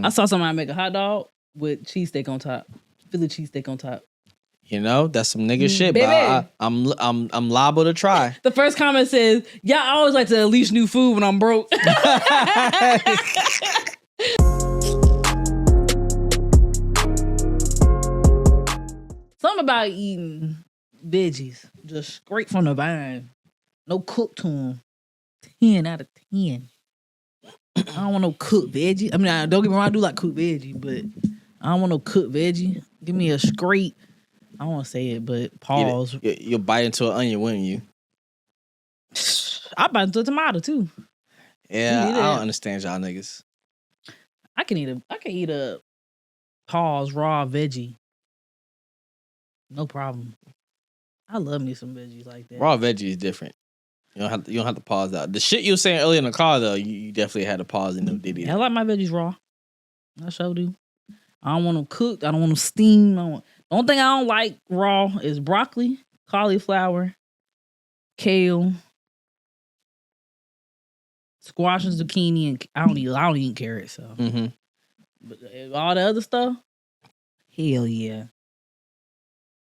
I saw somebody make a hot dog with cheesesteak on top. Philly cheesesteak on top. You know, that's some nigga shit, Baby. but I'm liable to try. The first comment says, "Y'all always like to unleash new food when I'm broke." Something about eating veggies just straight from the vine. No cook to them. 10 out of 10. I don't want no cooked veggie. I mean, don't get me wrong, I do like cooked veggie, but I don't want no cooked veggie. Give me a straight, I don't want to say it, but pause. You'll bite into an onion, wouldn't you? I bite into a tomato too. Yeah, I don't understand y'all niggas. I can eat a pause raw veggie. No problem. I love me some veggies like that. Raw veggie is different. You don't have to pause out. The shit you were saying earlier in the car though, you definitely had to pause in them diddy. I like my veggies raw. I sure do. I don't want them cooked. I don't want them steamed. The only thing I don't like raw is broccoli, cauliflower, kale, squash and zucchini, and I don't eat carrots. So, but all the other stuff, hell yeah.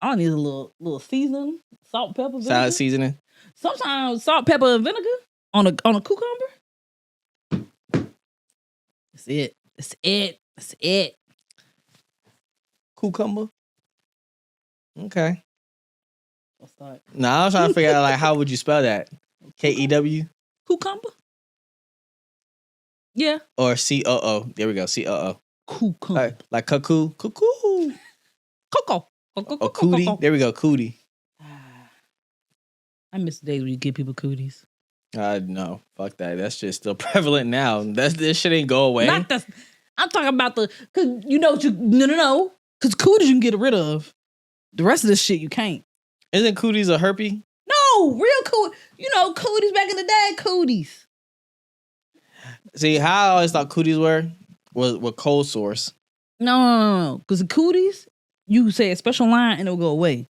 I need a little seasoning, salt, pepper, vinegar. Salad seasoning. Sometimes salt, pepper, and vinegar on a cucumber. That's it. That's it. That's it. Cucumber. Okay. What's that? No, I was trying to figure out like how would you spell that? K-E-W? Cucumber. Yeah. Or C-O-O. There we go. C-O-O. Cucumber. Like cuckoo. Cuckoo. Coco. Or cootie. There we go. Cootie. I miss the days when you give people cooties. No. Fuck that. That's just still prevalent now. This shit ain't go away. I'm talking about cause you know what no. Cause cooties you can get rid of. The rest of this shit you can't. Isn't cooties a herpy? No, real cooties. You know, cooties back in the day, cooties. See, how I always thought cooties were cold sores. No. Cause the cooties, you say a special line and it'll go away.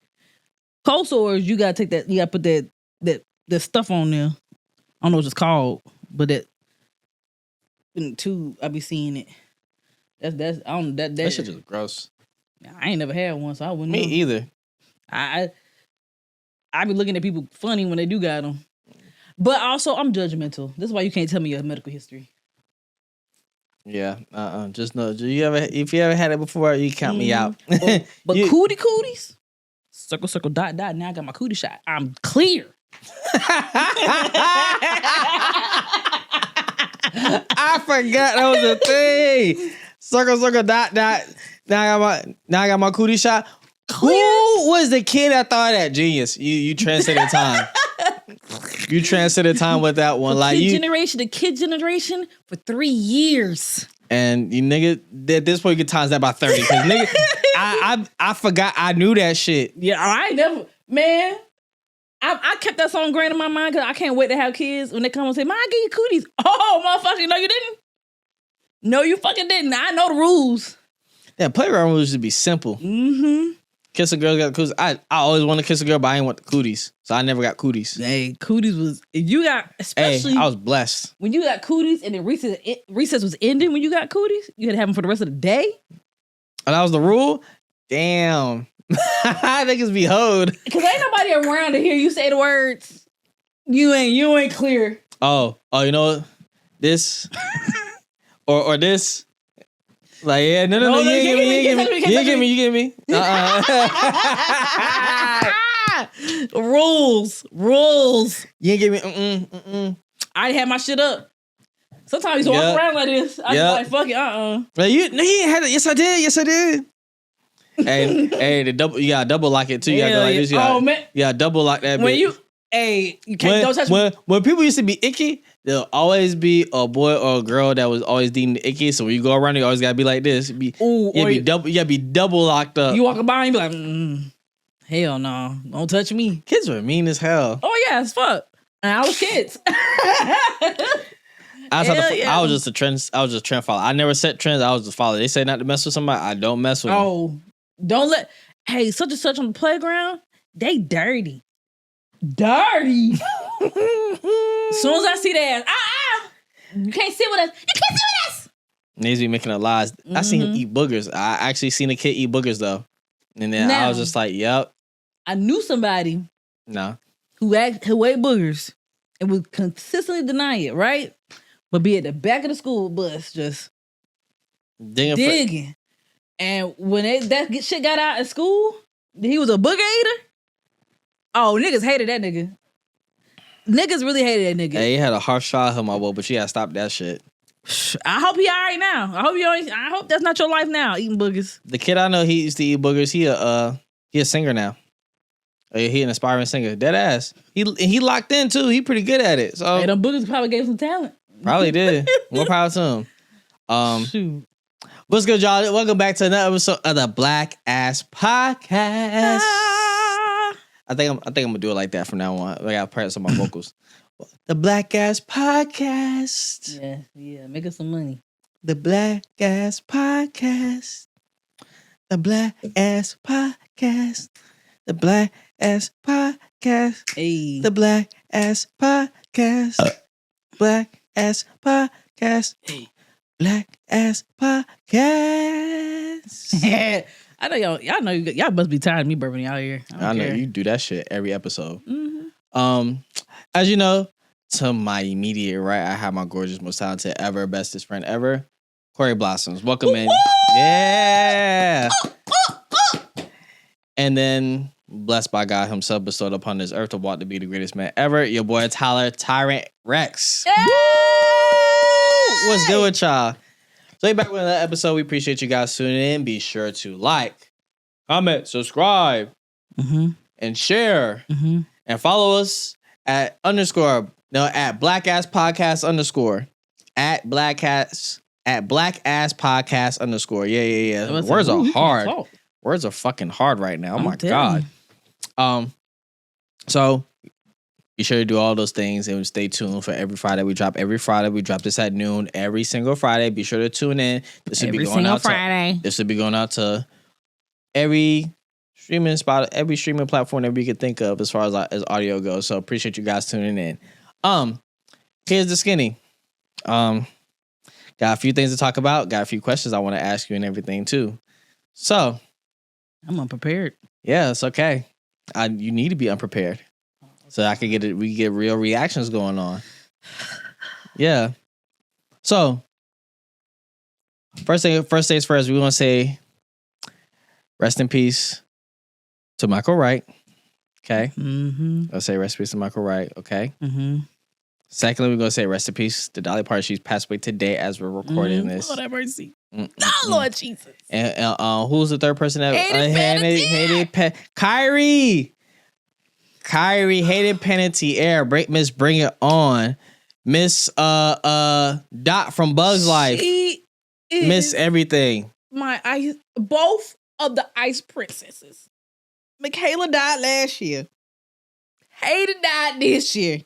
Cold sores, you gotta take that. You gotta put that stuff on there. I don't know what it's called, but that in the tube, I be seeing it. That shit just gross. I ain't never had one, so I wouldn't. Me know. either. I be looking at people funny when they do got them, but also I'm judgmental. This is why you can't tell me your medical history. Yeah. Just know. If you ever had it before, you count me out. But cooties. Circle, dot. Now I got my cootie shot. I'm clear. I forgot that was a thing. Circle, dot. Now I got my cootie shot. Clear. Who was the kid that thought that? Genius. You transcended time. You transcended time with that one. Like the kid generation for 3 years. And you nigga, at this point you could times that by 30. Cause nigga, I forgot I knew that shit. Yeah, I ain't never, man. I kept that song grand in my mind because I can't wait to have kids when they come and say, "Ma, I give you cooties." Oh, motherfucker, no, you didn't. No, you fucking didn't. I know the rules. Yeah, playground rules should be simple. Mm-hmm. Kiss a girl, got cooties. I always want to kiss a girl, but I ain't want the cooties, so I never got cooties. Hey, cooties was you got especially. Hey, I was blessed when you got cooties, and then recess was ending. When you got cooties, you had to have them for the rest of the day. And that was the rule. Damn, niggas be hoed. Cause ain't nobody around to hear you say the words. You ain't clear. Oh, you know what? This or this. Like, yeah, no, you get me. Rules. You ain't give me, I had my shit up. Sometimes you walk around like this. I just like, fuck it, Like, you ain't had it. Yes, I did. Hey, you gotta double lock it too. You gotta go like this. Man. You gotta double lock that bitch. You can't, don't touch me. When people used to be icky, there'll always be a boy or a girl that was always deemed icky. So when you go around, you always gotta be like this. You gotta be double locked up. You walk by and be like, hell no, don't touch me. Kids were mean as hell. Oh yeah, as fuck. And I was kids. I was just a trend follower. I never set trends. I was just follow. They say not to mess with somebody. I don't mess with them. Oh, don't let. Hey, such and such on the playground. They dirty. As soon as I see that ass, you can't sit with us. You can't sit with us. Niggas be making up lies. I seen him eat boogers. I actually seen a kid eat boogers though. And then I was just like, yep. I knew somebody No. who ate boogers and would consistently deny it, right? But be at the back of the school bus just digging. And when that shit got out of school, he was a booger eater. Oh, niggas hated that nigga. Niggas really hated that nigga. Hey, he had a harsh childhood, my boy, but you gotta stop that shit. I hope he all right now. I hope that's not your life now, eating boogers. The kid I know, he used to eat boogers. He a singer now. He an aspiring singer. Dead ass. He locked in too. He pretty good at it. So hey, them boogers probably gave some talent. Probably did. More power to him. Shoot. What's good, y'all? Welcome back to another episode of the Black Ass Podcast. I think I'm gonna do it like that from now on. I gotta practice on my vocals. The Black Ass Podcast. Yeah, make us some money. The Black Ass Podcast. The Black Ass Podcast. The Black Ass Podcast. Hey. The Black Ass Podcast. Black Ass Podcast. Hey. Black Ass Podcast. I know y'all must be tired of me burping out here. I know you do that shit every episode. Mm-hmm. As you know, to my immediate right, I have my gorgeous, most talented ever, bestest friend ever, Corey Blossoms. Welcome in. Yeah. And then, blessed by God himself, bestowed upon this earth to walk to be the greatest man ever, your boy Tyler Tyrant Rex. Hey! What's good with y'all? So we back with another episode. We appreciate you guys tuning in. Be sure to like, comment, subscribe, and share, and follow us at Black Ass Podcast _ at Black Ass Podcast _ Yeah. Words are hard. Words are fucking hard right now. Oh my God. So be sure to do all those things and stay tuned for every Friday we drop. Every Friday we drop this at noon. Every single Friday. Be sure to tune in. This will be going out to every streaming spot, every streaming platform that we could think of as far as audio goes. So appreciate you guys tuning in. Here's the skinny. Got a few things to talk about. Got a few questions I want to ask you and everything too. So I'm unprepared. Yeah, it's okay. You need to be unprepared. So I can we get real reactions going on. Yeah. So first things first, we want to say rest in peace to Michael Wright. Okay. I'll say rest in peace to Michael Wright. Okay. Secondly, we're gonna say rest in peace to Dolly Parton. She's passed away today as we're recording this. Lord have mercy. Oh, Lord Jesus. And who's the third person that hated Kyrie. Kyrie hated Panettiere. Miss Bring It On. Miss Dot from Bugs Life. Miss everything. Both of the Ice Princesses. Michaela died last year. Hater died this year.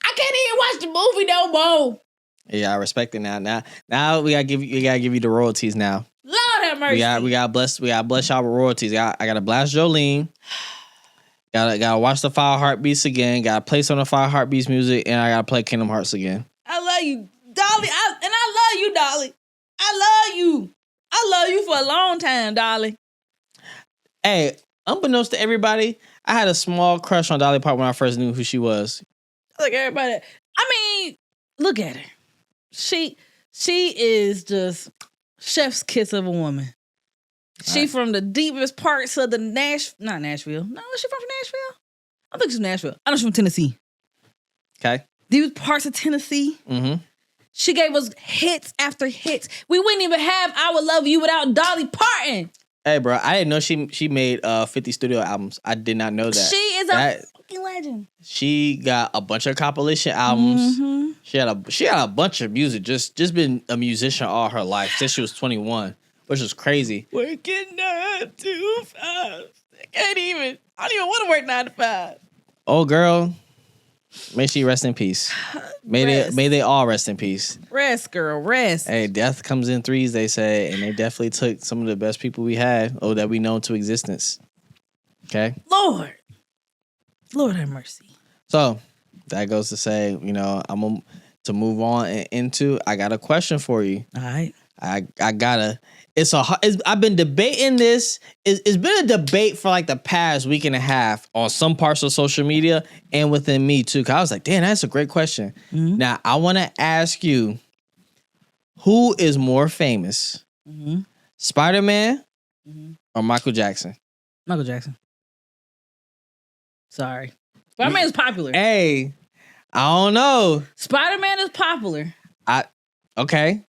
I can't even watch the movie no more. Yeah, I respect it now. Now we gotta give you the royalties now. Lord have mercy. We gotta bless y'all with royalties. I gotta blast Jolene. Gotta watch the 5 Heartbeats again. Gotta play some of the 5 Heartbeats music, and I gotta play Kingdom Hearts again. I love you, Dolly. I love you, Dolly. I love you. I love you for a long time, Dolly. Hey, unbeknownst to everybody, I had a small crush on Dolly Parton when I first knew who she was. Look, everybody. I mean, look at her. She is just chef's kiss of a woman. She from the deepest parts of the not Nashville. No, is she from Nashville? I think she's from Nashville. I know she's from Tennessee. Okay. Deepest parts of Tennessee. She gave us hits after hits. We wouldn't even have I Would Love You without Dolly Parton. Hey, bro, I didn't know she made 50 studio albums. I did not know that. She is a fucking legend. She got a bunch of compilation albums. She had a bunch of music. Just been a musician all her life since she was 21, which is crazy. Working 9 to 5. I don't even want to work 9 to 5. Oh, girl. May she rest in peace. May they all rest in peace. Rest, girl, rest. Hey, death comes in threes, they say, and they definitely took some of the best people we had, that we know to existence. Okay? Lord have mercy. So, that goes to say, I'm to move on and into, I got a question for you. All right. I gotta. I've been debating this. It's been a debate for like the past week and a half on some parts of social media and within me too. Cause I was like, damn, that's a great question. Mm-hmm. Now I want to ask you, who is more famous, Mm-hmm. Spider-Man Mm-hmm. or Michael Jackson? Michael Jackson. Sorry. Spider-Man is popular. Hey, I don't know. Spider-Man is popular. Okay.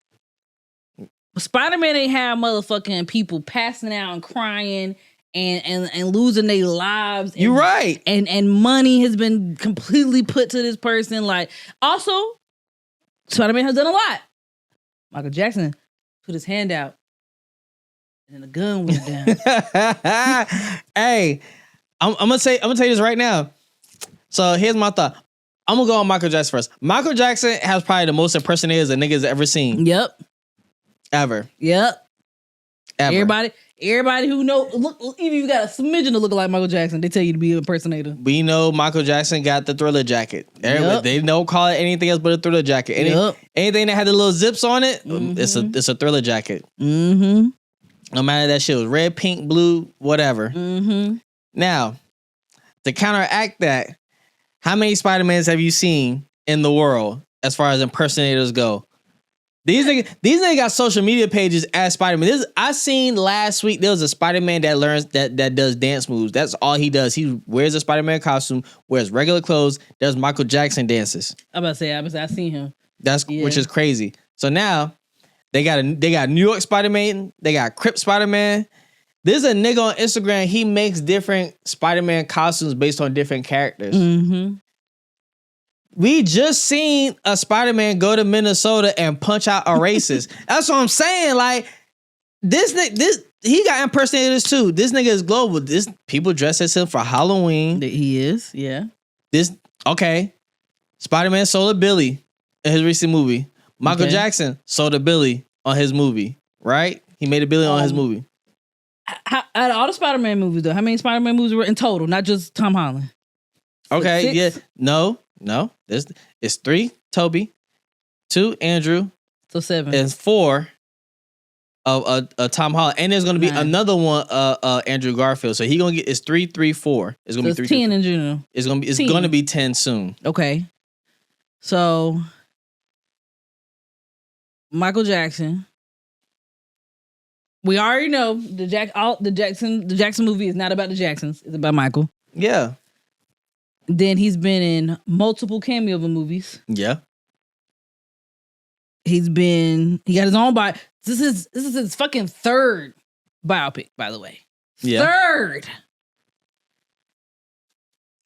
Spider-Man ain't have motherfucking people passing out and crying and losing their lives. And, You're right. And money has been completely put to this person. Like, also, Spider-Man has done a lot. Michael Jackson put his hand out and then the gun went down. Hey, I'm gonna tell you this right now. So here's my thought. I'm gonna go on Michael Jackson first. Michael Jackson has probably the most impersonators a niggas ever seen. Yep. Ever. Everybody who know, look, even if you got a smidgen to look like Michael Jackson, they tell you to be an impersonator. We know Michael Jackson got the Thriller jacket. They don't call it anything else but a Thriller jacket. Anything that had the little zips on it, it's a Thriller jacket. Mm-hmm. No matter that shit was red, pink, blue, whatever. Mm-hmm. Now, to counteract that, how many Spider-Mans have you seen in the world as far as impersonators go? These niggas got social media pages as Spider-Man. I seen last week there was a Spider-Man that learns that does dance moves. That's all he does. He wears a Spider-Man costume, wears regular clothes, does Michael Jackson dances. I seen him. Which is crazy. So now they got New York Spider-Man, they got Crip Spider-Man. There's a nigga on Instagram, he makes different Spider-Man costumes based on different characters. Mm-hmm. We just seen a Spider-Man go to Minnesota and punch out a racist. That's what I'm saying. Like he got impersonators too. This nigga is global. This people dress as him for Halloween. He is, yeah. Spider-Man sold a Billy in his recent movie. Michael Jackson sold a Billy on his movie, right? He made a Billy on his movie. Out of all the Spider-Man movies, though, how many Spider-Man movies were in total? Not just Tom Holland. Okay, yeah. No. It's 3, Toby, 2, Andrew. So 7. And 4 of Tom Holland. And there's gonna be another one, Andrew Garfield. So he gonna get it's 3, 3, 4. It's gonna be 3. 10 in general. It's gonna be 10 soon. Okay. So Michael Jackson. We already know the Jackson movie is not about the Jacksons. It's about Michael. Yeah. Then he's been in multiple cameo movies. Yeah. He got his own bio. This is his fucking 3rd biopic, by the way. Yeah. 3rd.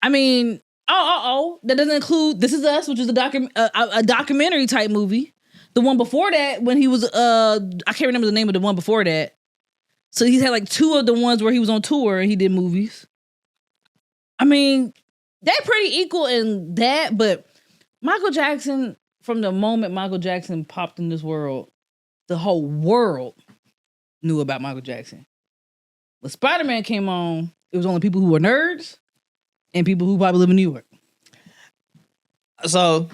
I mean, that doesn't include This Is Us, which is a documentary type movie. The one before that, when he was I can't remember the name of the one before that. So he's had like 2 of the ones where he was on tour and he did movies. I mean, they're pretty equal in that, but Michael Jackson, from the moment Michael Jackson popped in this world, the whole world knew about Michael Jackson. When Spider-Man came on, it was only people who were nerds and people who probably live in New York. So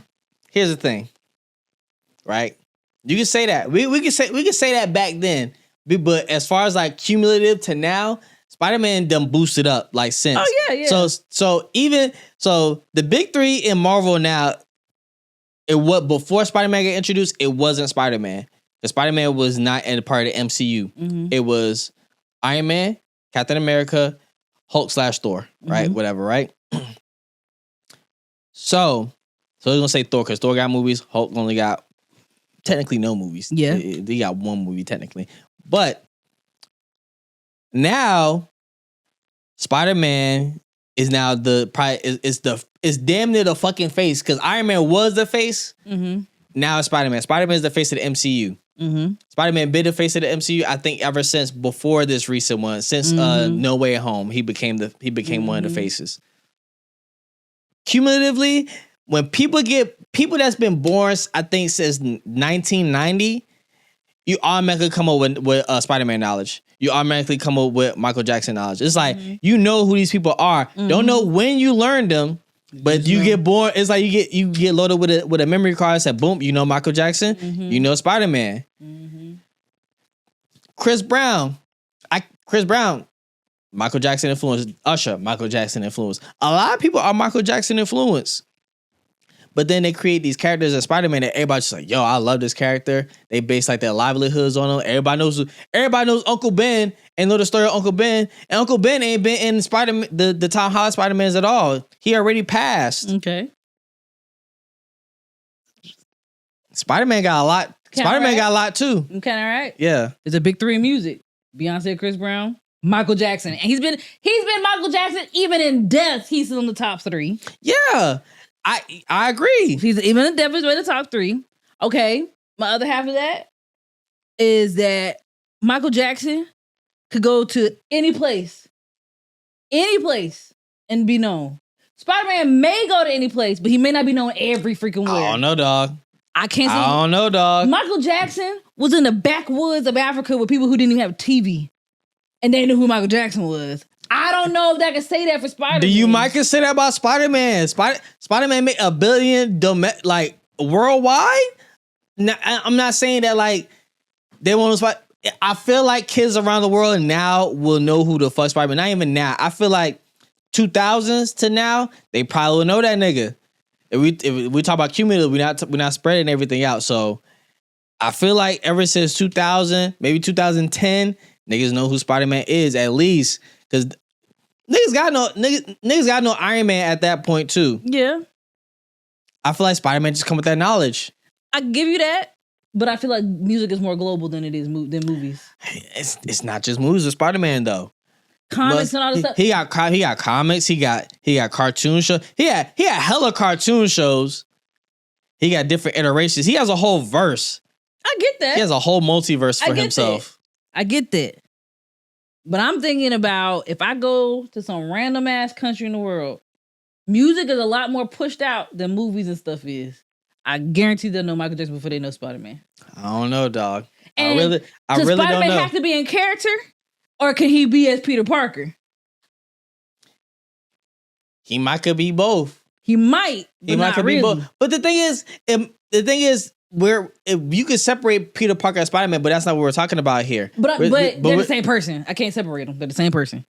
here's the thing, right? You can say that. We can say that back then, but as far as like cumulative to now, Spider-Man done boosted up like since. Oh yeah. So the big 3 in Marvel now, before Spider-Man got introduced, it wasn't Spider-Man. The Spider-Man was not in part of the MCU. Mm-hmm. It was Iron Man, Captain America, Hulk / Thor, right? Mm-hmm. Whatever, right? So we're gonna say Thor because Thor got movies. Hulk only got technically no movies. Yeah, they got one movie technically, but now Spider-Man is now is damn near the fucking face because Iron Man was the face. Mm-hmm. Now it's Spider-Man. Spider-Man is the face of the MCU. Mm-hmm. Spider-Man been the face of the MCU. I think ever since before this recent one, since No Way Home, he became one of the faces. Cumulatively, when people that's been born, I think since 1990, you automatically come up with Spider-Man knowledge. You automatically come up with Michael Jackson knowledge. It's like you know who these people are. Mm-hmm. Don't know when you learned them, but you get born. It's like you get loaded with a memory card. Said boom, you know Michael Jackson. Mm-hmm. You know Spider-Man. Mm-hmm. Chris Brown. Chris Brown. Michael Jackson influence. Usher. Michael Jackson influence. A lot of people are Michael Jackson influence. But then they create these characters as Spider-Man that everybody's just like, yo, I love this character. They base like their livelihoods on him. Everybody knows Uncle Ben and know the story of Uncle Ben. And Uncle Ben ain't been in Spider-Man, the Tom Holland Spider-Mans at all. He already passed. Okay. Spider-Man got a lot. Spider-Man got a lot too. I'm kind of right. Yeah. It's a big three in music. Beyonce, Chris Brown, Michael Jackson. And he's been Michael Jackson even in death. He's in the top three. Yeah. I agree. He's even in death is in the top three. Okay. My other half of that is that Michael Jackson could go to any place, and be known. Spider-Man may go to any place, but he may not be known every freaking where. I don't know, dog. I can't say. I don't know, dog. Michael Jackson was in the backwoods of Africa with people who didn't even have TV, and they knew who Michael Jackson was. I don't know if I can say that for Spider-Man. Do you might say that about Spider-Man? Spider-Man made $1 billion like worldwide. Now, I'm not saying that like they want to. I feel like kids around the world now will know who the fuck Spider-Man. Not even now. I feel like 2000s to now they probably will know that nigga. If we talk about cumulative, we're not spreading everything out. So I feel like ever since 2000, maybe 2010, niggas know who Spider-Man is at least. Because niggas got no Iron Man at that point too. Yeah. I feel like Spider-Man just come with that knowledge. I give you that, but I feel like music is more global than it is than movies. It's not just movies with Spider-Man though. Comics and all this stuff. He got comics. He got cartoon shows. He had hella cartoon shows. He got different iterations. He has a whole verse. I get that. He has a whole multiverse for himself. I get that. But I'm thinking about if I go to some random ass country in the world, music is a lot more pushed out than movies and stuff is. I guarantee they'll know Michael Jackson before they know Spider-Man. I don't know, dog. And I really Spider-Man don't know. have to be in character, or can he be as Peter Parker? He might could be both. He might, but He might not could really. be both. But the thing is, where if you could separate Peter Parker and Spider-Man, but that's not what we're talking about here. But they're the same person. I can't separate them. They're the same person.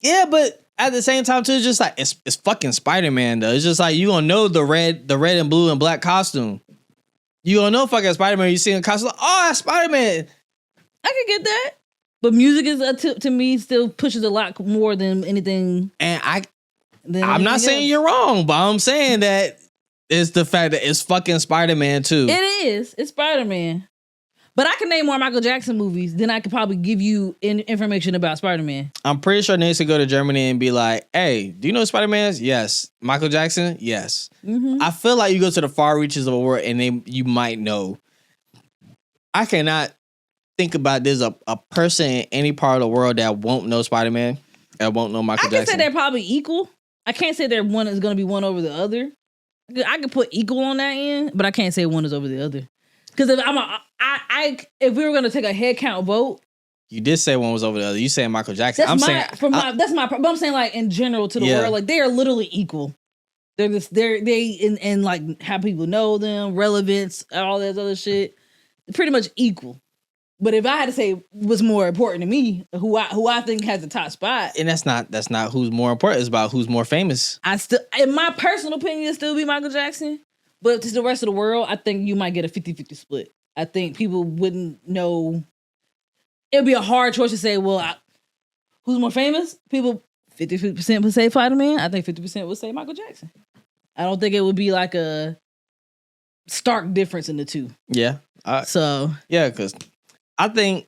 Yeah, but at the same time too, it's just like it's fucking Spider-Man though. It's just like you gonna know the red and blue and black costume. You gonna know fucking Spider-Man. You see a costume, like, oh, that's Spider-Man. I can get that. But music is to me still pushes a lot more than anything. And I'm not saying you're wrong, but I'm saying that it's the fact that it's fucking Spider-Man too. It is. It's Spider-Man. But I can name more Michael Jackson movies than I could probably give you information about Spider-Man. I'm pretty sure they used to go to Germany and be like, hey, do you know who Spider-Man is? Yes. Michael Jackson? Yes. Mm-hmm. I feel like you go to the far reaches of the world and you might know. I cannot think about there's a person in any part of the world that won't know Spider-Man and won't know Michael Jackson. I can say they're probably equal. I can't say one is going to be one over the other. I can put equal on that end, but I can't say one is over the other. Because if we were going to take a head count vote, you did say one was over the other. You saying Michael Jackson? But I'm saying like in general to the world, like they are literally equal. They're just they like how people know them, relevance, all that other shit, pretty much equal. But if I had to say what's more important to me, who I think has the top spot, and that's not who's more important. It's about who's more famous. In my personal opinion, it'd still be Michael Jackson. But to the rest of the world, I think you might get a 50-50 split. I think people wouldn't know. It'd be a hard choice to say, well, who's more famous? People, 50% would say Spider-Man. I think 50% would say Michael Jackson. I don't think it would be like a stark difference in the two. Yeah. Yeah, because I think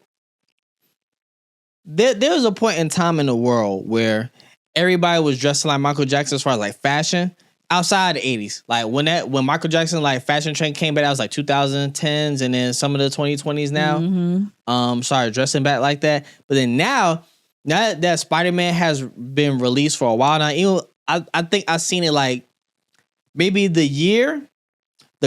there was a point in time in the world where everybody was dressing like Michael Jackson as far as like fashion. Outside the 80s, like when Michael Jackson like fashion trend came back, that was like 2010s, and then some of the 2020s now. Mm-hmm. Started dressing back like that. But then now that Spider-Man has been released for a while now, even I think I've seen it like maybe the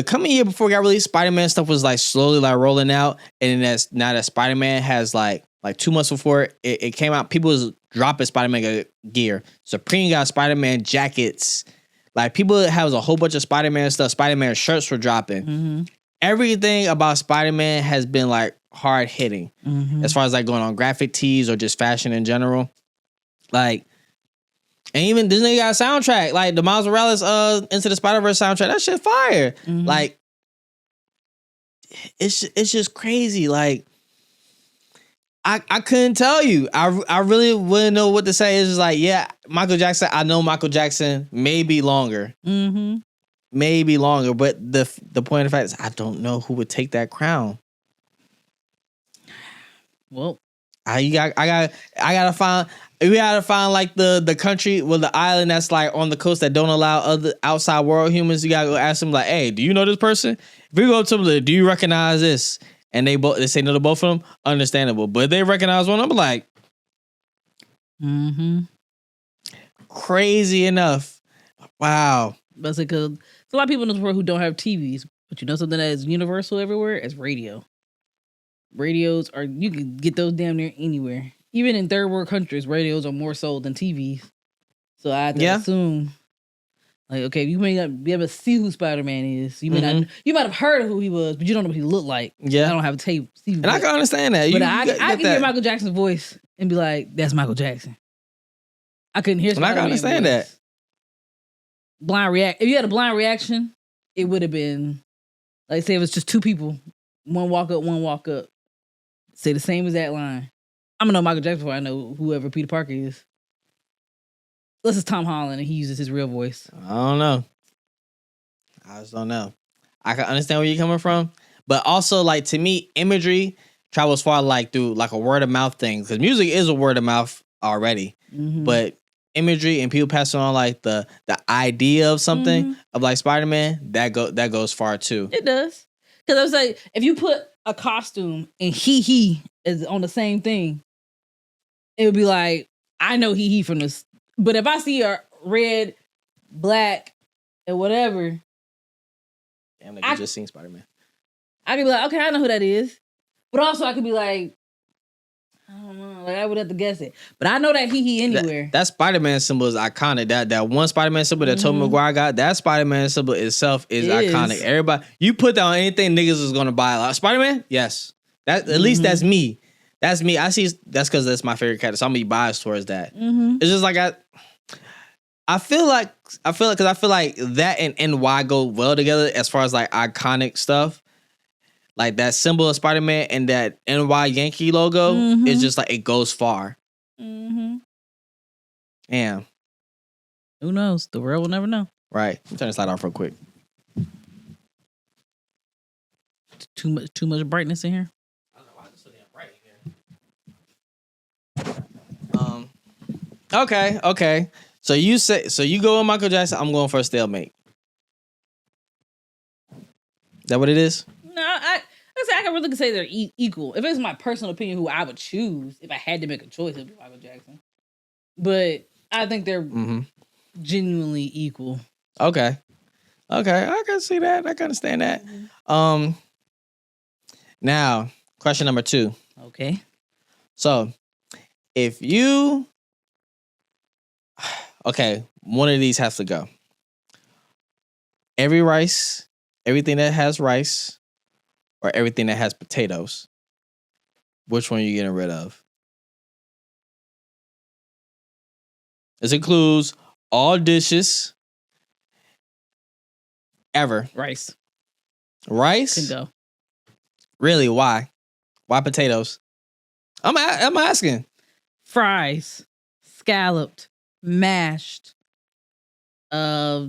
coming year before it got released, Spider-Man stuff was like slowly like rolling out, and then now that Spider-Man has like 2 months before it came out, people was dropping Spider-Man gear. Supreme got Spider-Man jackets. Like, people have a whole bunch of Spider-Man stuff. Spider-Man shirts were dropping. Mm-hmm. Everything about Spider-Man has been, like, hard hitting Mhm. as far as like going on graphic tees or just fashion in general. Like, and even Disney got a soundtrack, like the Miles Morales Into the Spider-Verse soundtrack. That shit fire. Mhm. Like, it's just crazy. Like, I couldn't tell you. I really wouldn't know what to say. It's just like, yeah, Michael Jackson. I know Michael Jackson maybe longer, Mhm. maybe longer. But the point of the fact is, I don't know who would take that crown. Well, I gotta find. We gotta find like the country, well, the island that's like on the coast that don't allow other outside world humans. You gotta go ask them like, hey, do you know this person? If we go to them, like, do you recognize this? And they say no to both of them. Understandable, but if they recognize one, I'm like, mhm. crazy enough. Wow. That's because there's a lot of people in this world who don't have TVs, but you know something that is universal everywhere is radio. Radios are, you can get those damn near anywhere. Even in third world countries, radios are more sold than TVs. So I have to assume, like, okay, you may not be able to see who Spider-Man is. You may not, you might have heard of who he was, but you don't know what he looked like. Yeah. I don't have a tape. And I can understand that. But I can hear Michael Jackson's voice and be like, that's Michael Jackson. I couldn't hear Spider-Man. And I can understand voice. that. Blind react. If you had a blind reaction, it would have been, like, say it was just two people, one walk up, say the same exact line. I'm gonna know Michael Jackson before I know whoever Peter Parker is. Unless it's Tom Holland and he uses his real voice. I don't know. I just don't know. I can understand where you're coming from, but also, like, to me, imagery travels far, like through like a word of mouth thing, because music is a word of mouth already. Mhm. But imagery and people passing on like the idea of something of like Spider-Man, that goes far too. It does. Because I was like, if you put a costume and he is on the same thing, it would be like, I know he from this. But if I see a red, black, and whatever, Damn, I just seen Spider-Man. I could be like, okay, I know who that is. But also I could be like, I don't know. Like, I would have to guess it. But I know that he anywhere. That Spider-Man symbol is iconic. That one Spider-Man symbol that Tobey Maguire got, that Spider-Man symbol itself is iconic. Everybody, you put that on anything, niggas is gonna buy. Like, Spider-Man? Yes. That at least that's me. That's me. I see. That's because that's my favorite character. So I'm gonna be biased towards that. It's just like I feel like that and NY go well together as far as like iconic stuff. Like that symbol of Spider-Man and that NY Yankee logo is just like, it goes far. Damn. Who knows? The world will never know. Right. Let me turn this light off real quick. Too much brightness in here. I don't know why it's so damn bright in here. Okay. So you go with Michael Jackson. I'm going for a stalemate. Is that what it is? No, I can really say they're equal. If it's my personal opinion, who I would choose if I had to make a choice, it'd be Michael Jackson. But I think they're genuinely equal. Okay, I can see that. I can understand that. Now, question number 2. Okay. So, if you, one of these has to go. Everything that has rice, or everything that has potatoes. Which one are you getting rid of? This includes all dishes ever. Rice. Rice? Can go. Really? Why? Why potatoes? I'm asking. Fries, scalloped, mashed. I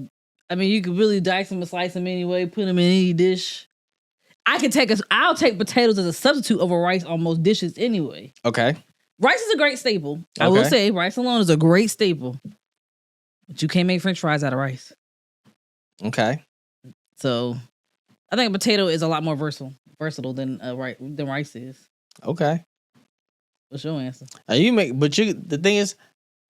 mean, you could really dice them and slice them anyway. Put them in any dish. I'll take potatoes as a substitute over rice on most dishes anyway. Okay. Rice is a great staple. I will say rice alone is a great staple. But you can't make French fries out of rice. Okay. So I think a potato is a lot more versatile than rice is. Okay. What's your answer? The thing is,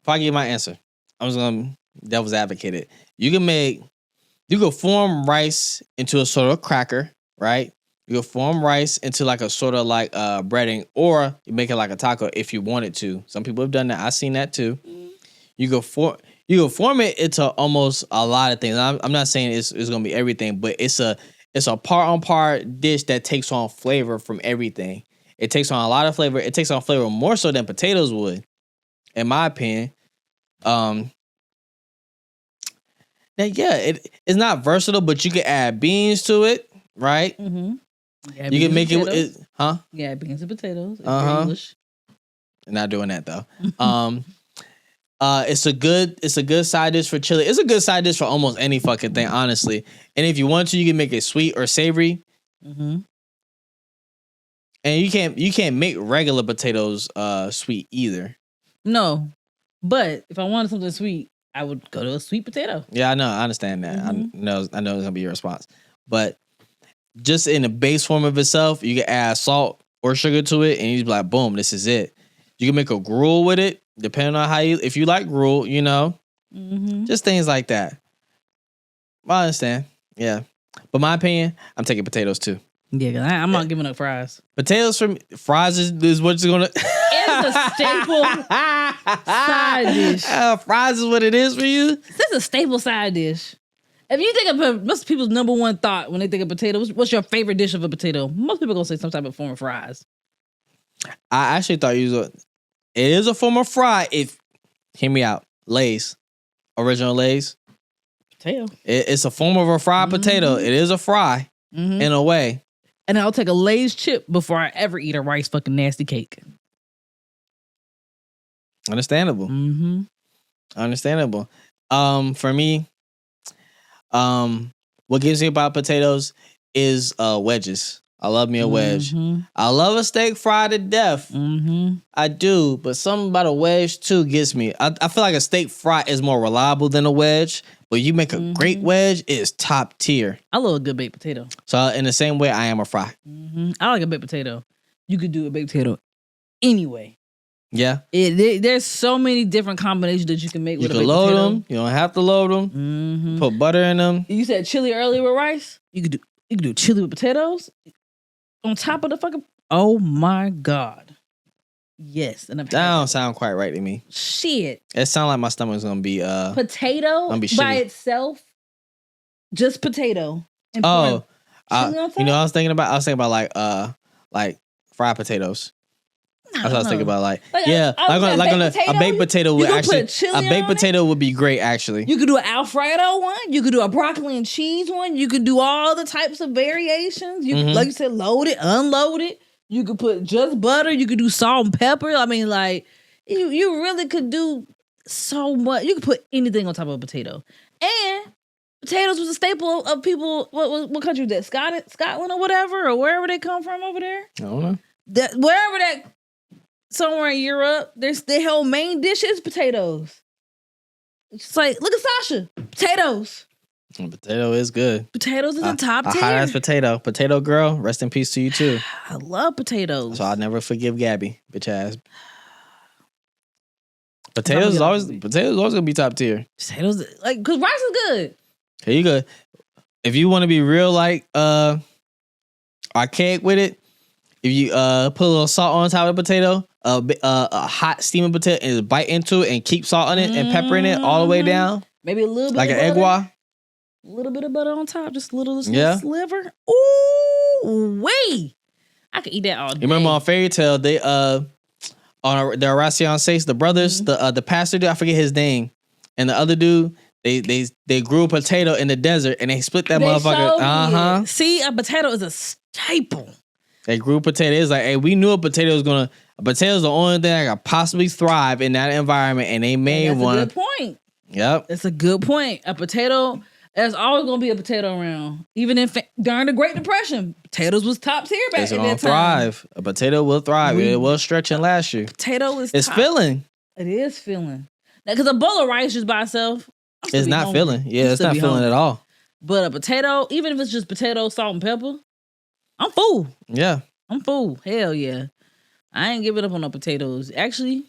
if I give my answer, I'm just gonna devil's advocate it. You can form rice into a sort of cracker, right? You can form rice into like a sort of like breading, or you make it like a taco if you wanted to. Some people have done that. I've seen that too. You can form it into almost a lot of things. I'm not saying it's gonna be everything, but it's a part on part dish that takes on flavor from everything. It takes on a lot of flavor. It takes on flavor more so than potatoes would, in my opinion. Now, yeah, it's not versatile, but you can add beans to it, right? Mm-hmm. You can make it, huh? Yeah, beans and potatoes. English. Not doing that though. It's a good side dish for chili. It's a good side dish for almost any fucking thing, honestly. And if you want to, you can make it sweet or savory. Mm-hmm. And you can't make regular potatoes sweet either. No, but if I wanted something sweet, I would go to a sweet potato. Yeah, I know. I understand that. Mm-hmm. I know it's gonna be your response, but just in the base form of itself, you can add salt or sugar to it, and you be like, boom, this is it. You can make a gruel with it, depending on if you like gruel, just things like that. I understand. Yeah, but my opinion, I'm taking potatoes too. Yeah, cause I'm not giving up fries. Potatoes from fries is what's gonna. It's a staple side dish. Fries is what it is for you. This is a staple side dish. If you think of most people's number one thought when they think of potatoes, what's your favorite dish of a potato? Most people gonna say some type of form of fries. I actually thought it is a form of fry. Hear me out, Lay's, original Lay's. Potato. It's a form of a fried potato. It is a fry in a way. And I'll take a Lay's chip before I ever eat a rice fucking nasty cake. Understandable. Mm-hmm. Understandable. For me, what gives me about potatoes is wedges. I love me a wedge. Mm-hmm. I love a steak fried to death. Mm-hmm. I do, but something about a wedge too gets me. I feel like a steak fry is more reliable than a wedge, but you make a great wedge, it's top tier. I love a good baked potato. So in the same way, I am a fry. Mm-hmm. I like a baked potato. You could do a baked potato anyway. Yeah. There's so many different combinations that you can make with a baked potato. You can load them. You don't have to load them. Mm-hmm. Put butter in them. You said chili earlier with rice. You could do chili with potatoes on top of the fucking. Oh my god. Yes, and that don't sound quite right to me. Shit. It sounds like my stomach's gonna be potato gonna be by shitty. itself. Just potato. And I was thinking about like fried potatoes. That's what I was thinking about. Like a baked potato would actually a baked potato would be great actually. You could do an Alfredo one. You could do a broccoli and cheese one. You could do all the types of variations. You like you said, load it, unload it. You could put just butter. You could do salt and pepper. I mean, like you really could do so much. You could put anything on top of a potato. And potatoes was a staple of people. What country was that? Scotland or whatever, or wherever they come from over there. I don't know. Wherever that. Somewhere in Europe, their whole main dish is potatoes. It's like, look at Sasha. Potatoes. Potato is good. Potatoes is a top tier. A hot ass potato. Potato girl, rest in peace to you too. I love potatoes. So I'll never forgive Gabby, bitch ass. Potatoes is always gonna be top tier. Potatoes, like, cause rice is good. Here you go. If you want to be real like archaic with it, if you put a little salt on top of the potato, a hot steaming potato, and just bite into it and keep salt on it and pepper in it all the way down. Maybe a little bit like of an butter. egg A little bit of butter on top, just a little sliver. Ooh, wait. I could eat that all day. You remember on Fairy Tale, they on the Horatio Saints, the brothers, the pastor dude, I forget his name, and the other dude, they grew a potato in the desert and they split that motherfucker. See, a potato is a staple. They grew potatoes. Like, hey, we knew a potato is the only thing that could possibly thrive in that environment, and they made one. That's a good point. Yep. That's a good point. A potato, there's always going to be a potato around. Even during the Great Depression, potatoes was top tier back in that time. Thrive. A potato will thrive. It will stretch and last you. Potato is It's top. filling. It is filling. Because a bowl of rice just by itself, it's not filling. Yeah, it's not filling at all. But a potato, even if it's just potato, salt, and pepper, I'm full. Yeah. I'm full. Hell yeah. I ain't giving up on no potatoes. Actually.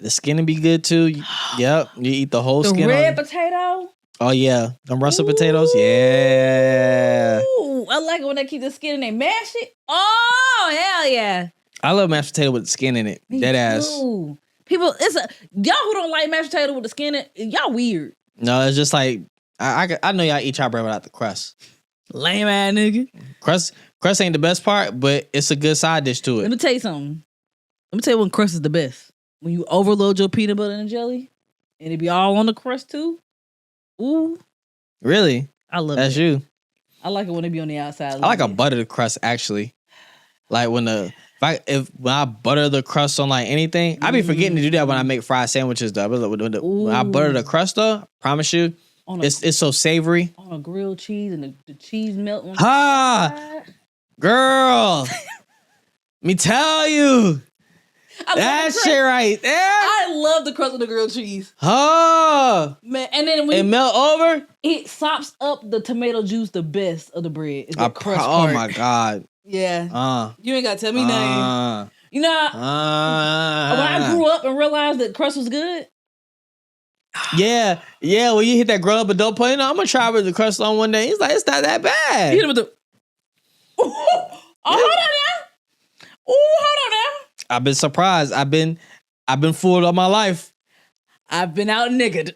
The skin will be good too. Yep. You eat the whole skin. The red potato. Oh yeah. Them russet potatoes. Yeah. Ooh, I like it when they keep the skin and they mash it. Oh, hell yeah. I love mashed potato with the skin in it. Dead ass. People, y'all who don't like mashed potato with the skin in it, y'all weird. No, it's just like I know y'all eat y'all bread without the crust. Lame ass nigga. Crust Crust ain't the best part, but it's a good side dish to Let it. me tell you something. Let me tell you when crust is the best. When you overload your peanut butter and jelly, and it be all on the crust too. Ooh, Really? I love That's it. you. I like it when it be on the outside. I like a bit. buttered crust actually. Like when when I butter the crust on like anything, I be forgetting to do that when I make fried sandwiches though. When I butter the crust though, promise you, on it's so savory. on a grilled cheese and the cheese melt on Ha! the side. Girl, me tell you. I love That the crust. shit right there. I love the crust of the grilled cheese. Oh, Man, and then it when melt over. it sops up the tomato juice the best of the bread. Is I that crust oh part. my god. Yeah. You ain't gotta tell me nothing. You know, when I grew up and realized that crust was good. Yeah. When you hit that grown up adult point, I'm gonna try with the crust on one day. He's like, it's not that You bad. hit him with the. Oh, hold on now. Oh, hold on now. I've been surprised. I've been fooled all my life. I've been out niggered.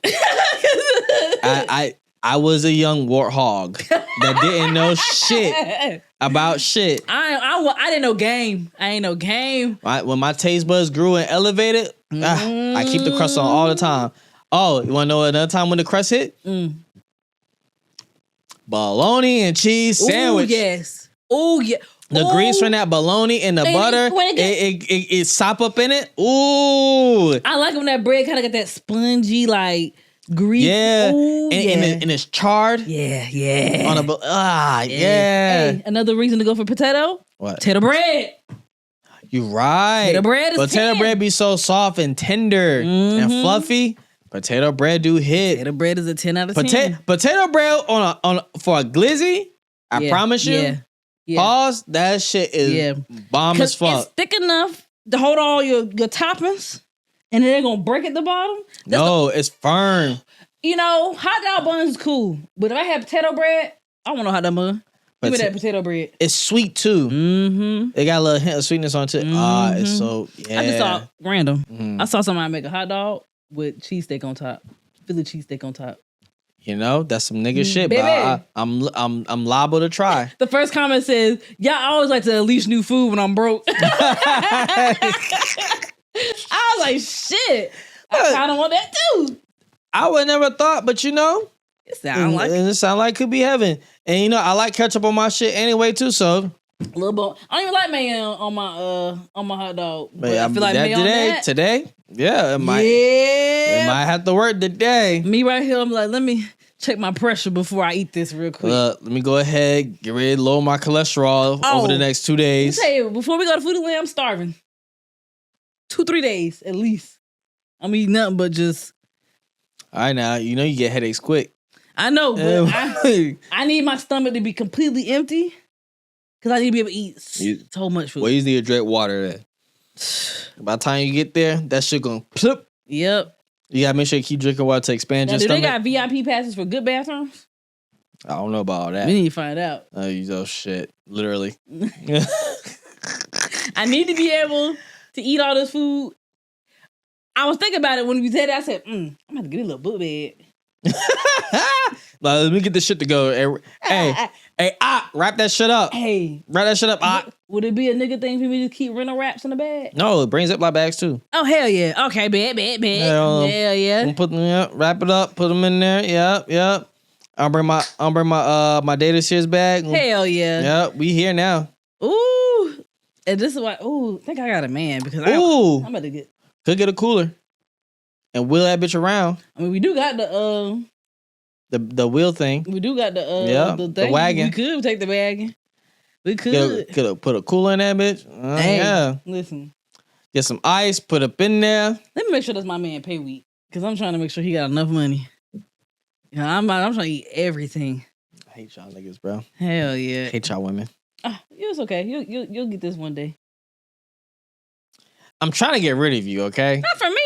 I was a young warthog that didn't know shit about shit. I didn't know game. I ain't no game. When my taste buds grew and elevated, I keep the crust on all the time. Oh, you wanna know another time when the crust hit? Bologna and cheese sandwich. Oh yes. Oh yeah. The Ooh. grease from that bologna and the And butter, when it sop up in it. Ooh. I like when that bread kind of got that spongy like grease. Yeah. Ooh, and it's charred. Yeah. On yeah. Hey, another reason to go for potato. What? Potato bread. You right. Potato bread is Potato 10. bread be so soft and tender and fluffy. Potato bread do hit. Potato bread is a 10 out of 10. Potato bread for a glizzy. I promise you. Yeah. Pause. That shit is bomb as fuck. It's thick enough to hold all your toppings, and then they're gonna break at the bottom. It's firm. You know, hot dog buns is cool, but if I have potato bread, I want no hot dog bun. Give me that potato bread. It's sweet too. Mm-hmm. It got a little hint of sweetness on it. It's so yeah. I just saw random. I saw somebody make a hot dog with cheesesteak on top, Philly cheesesteak on top. You know, that's some nigga shit, baby. but I'm liable to try. The first comment says, "Y'all always like to unleash new food when I'm broke." I was like, "Shit, I kind of want that too." I would never thought, but you know, it sound like it sound like it could be heaven. And you know, I like ketchup on my shit anyway too. So a little bit. I don't even like mayo on my hot dog. But I feel like that mayo on that today. Yeah, it might. Yeah, it might have to work today. Me right here. I'm like, let me check my pressure before I eat this real quick. Let me go ahead, get ready to lower my cholesterol over the next 2 days. Let me tell you, before we go to Foodie Land, I'm starving. 2-3 days at least. I'm eating nothing but just. All right, now you know you get headaches quick. I know, but I need my stomach to be completely empty because I need to be able to eat so much food. Well, you need to drink water then. By the time you get there, that shit gonna plip. Yep. You gotta make sure you keep drinking water to expand your stomach. Do they got VIP passes for good bathrooms? I don't know about all that. We need to find out. Oh shit. Literally. I need to be able to eat all this food. I was thinking about it when you said that. I said, I'm gonna have to get a little book bed. Let me get this shit to go. Hey, wrap that shit up. Hey. Wrap that shit up. Would it be a nigga thing for me to keep rental wraps in the bag? No, it brings Ziploc bags too. Oh, hell yeah. Okay, bad. Hell yeah. Put them, wrap it up, put them in there. Yep. I'll bring my data shares bag. Hell yeah. Yep, we here now. Ooh. And this is why, I think I got a man because I'm about to get. Could get a cooler. And wheel that bitch around. I mean, we do got the wheel thing. We do got the wagon. We could take the wagon. We could. Could put a cooler in that bitch. Yeah. Listen. Get some ice, put up in there. Let me make sure that's my man pay week. Because I'm trying to make sure he got enough money. You know, I'm trying to eat everything. I hate y'all niggas, bro. Hell yeah. I hate y'all women. It's okay. You'll get this one day. I'm trying to get rid of you, okay? Not for me.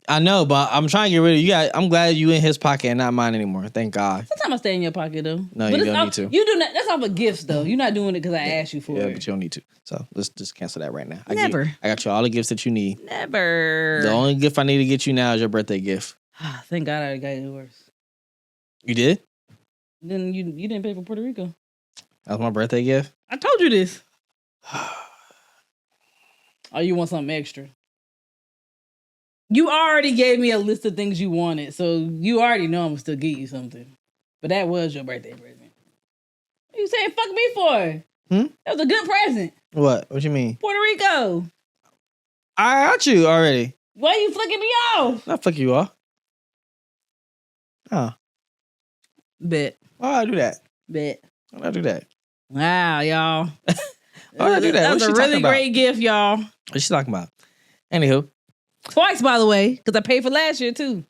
I know, but I'm trying to get rid of you. I'm glad you in his pocket and not mine anymore. Thank God. Sometimes I stay in your pocket though. No, you don't need to. You do not. That's off of gifts though. You're not doing it because I asked you for it. Yeah, but you don't need to. So let's just cancel that right now. Never. I got you all the gifts that you need. Never. The only gift I need to get you now is your birthday gift. Thank God I got yours. You did? Then you didn't pay for Puerto Rico. That was my birthday gift. I told you this. Oh, you want something extra? You already gave me a list of things you wanted, so you already know I'm gonna still give you something. But that was your birthday present. What you saying fuck me for? That was a good present. What? What you mean? Puerto Rico. I got you already. Why you flicking me off? Not fuck you off. Oh. Bet. Why I do that? Bet. Why I do that? Wow, y'all. Why I do that? That's What's a she really talking about? great gift, y'all. What's she talking about? Anywho. Twice, by the way, because I paid for last year too.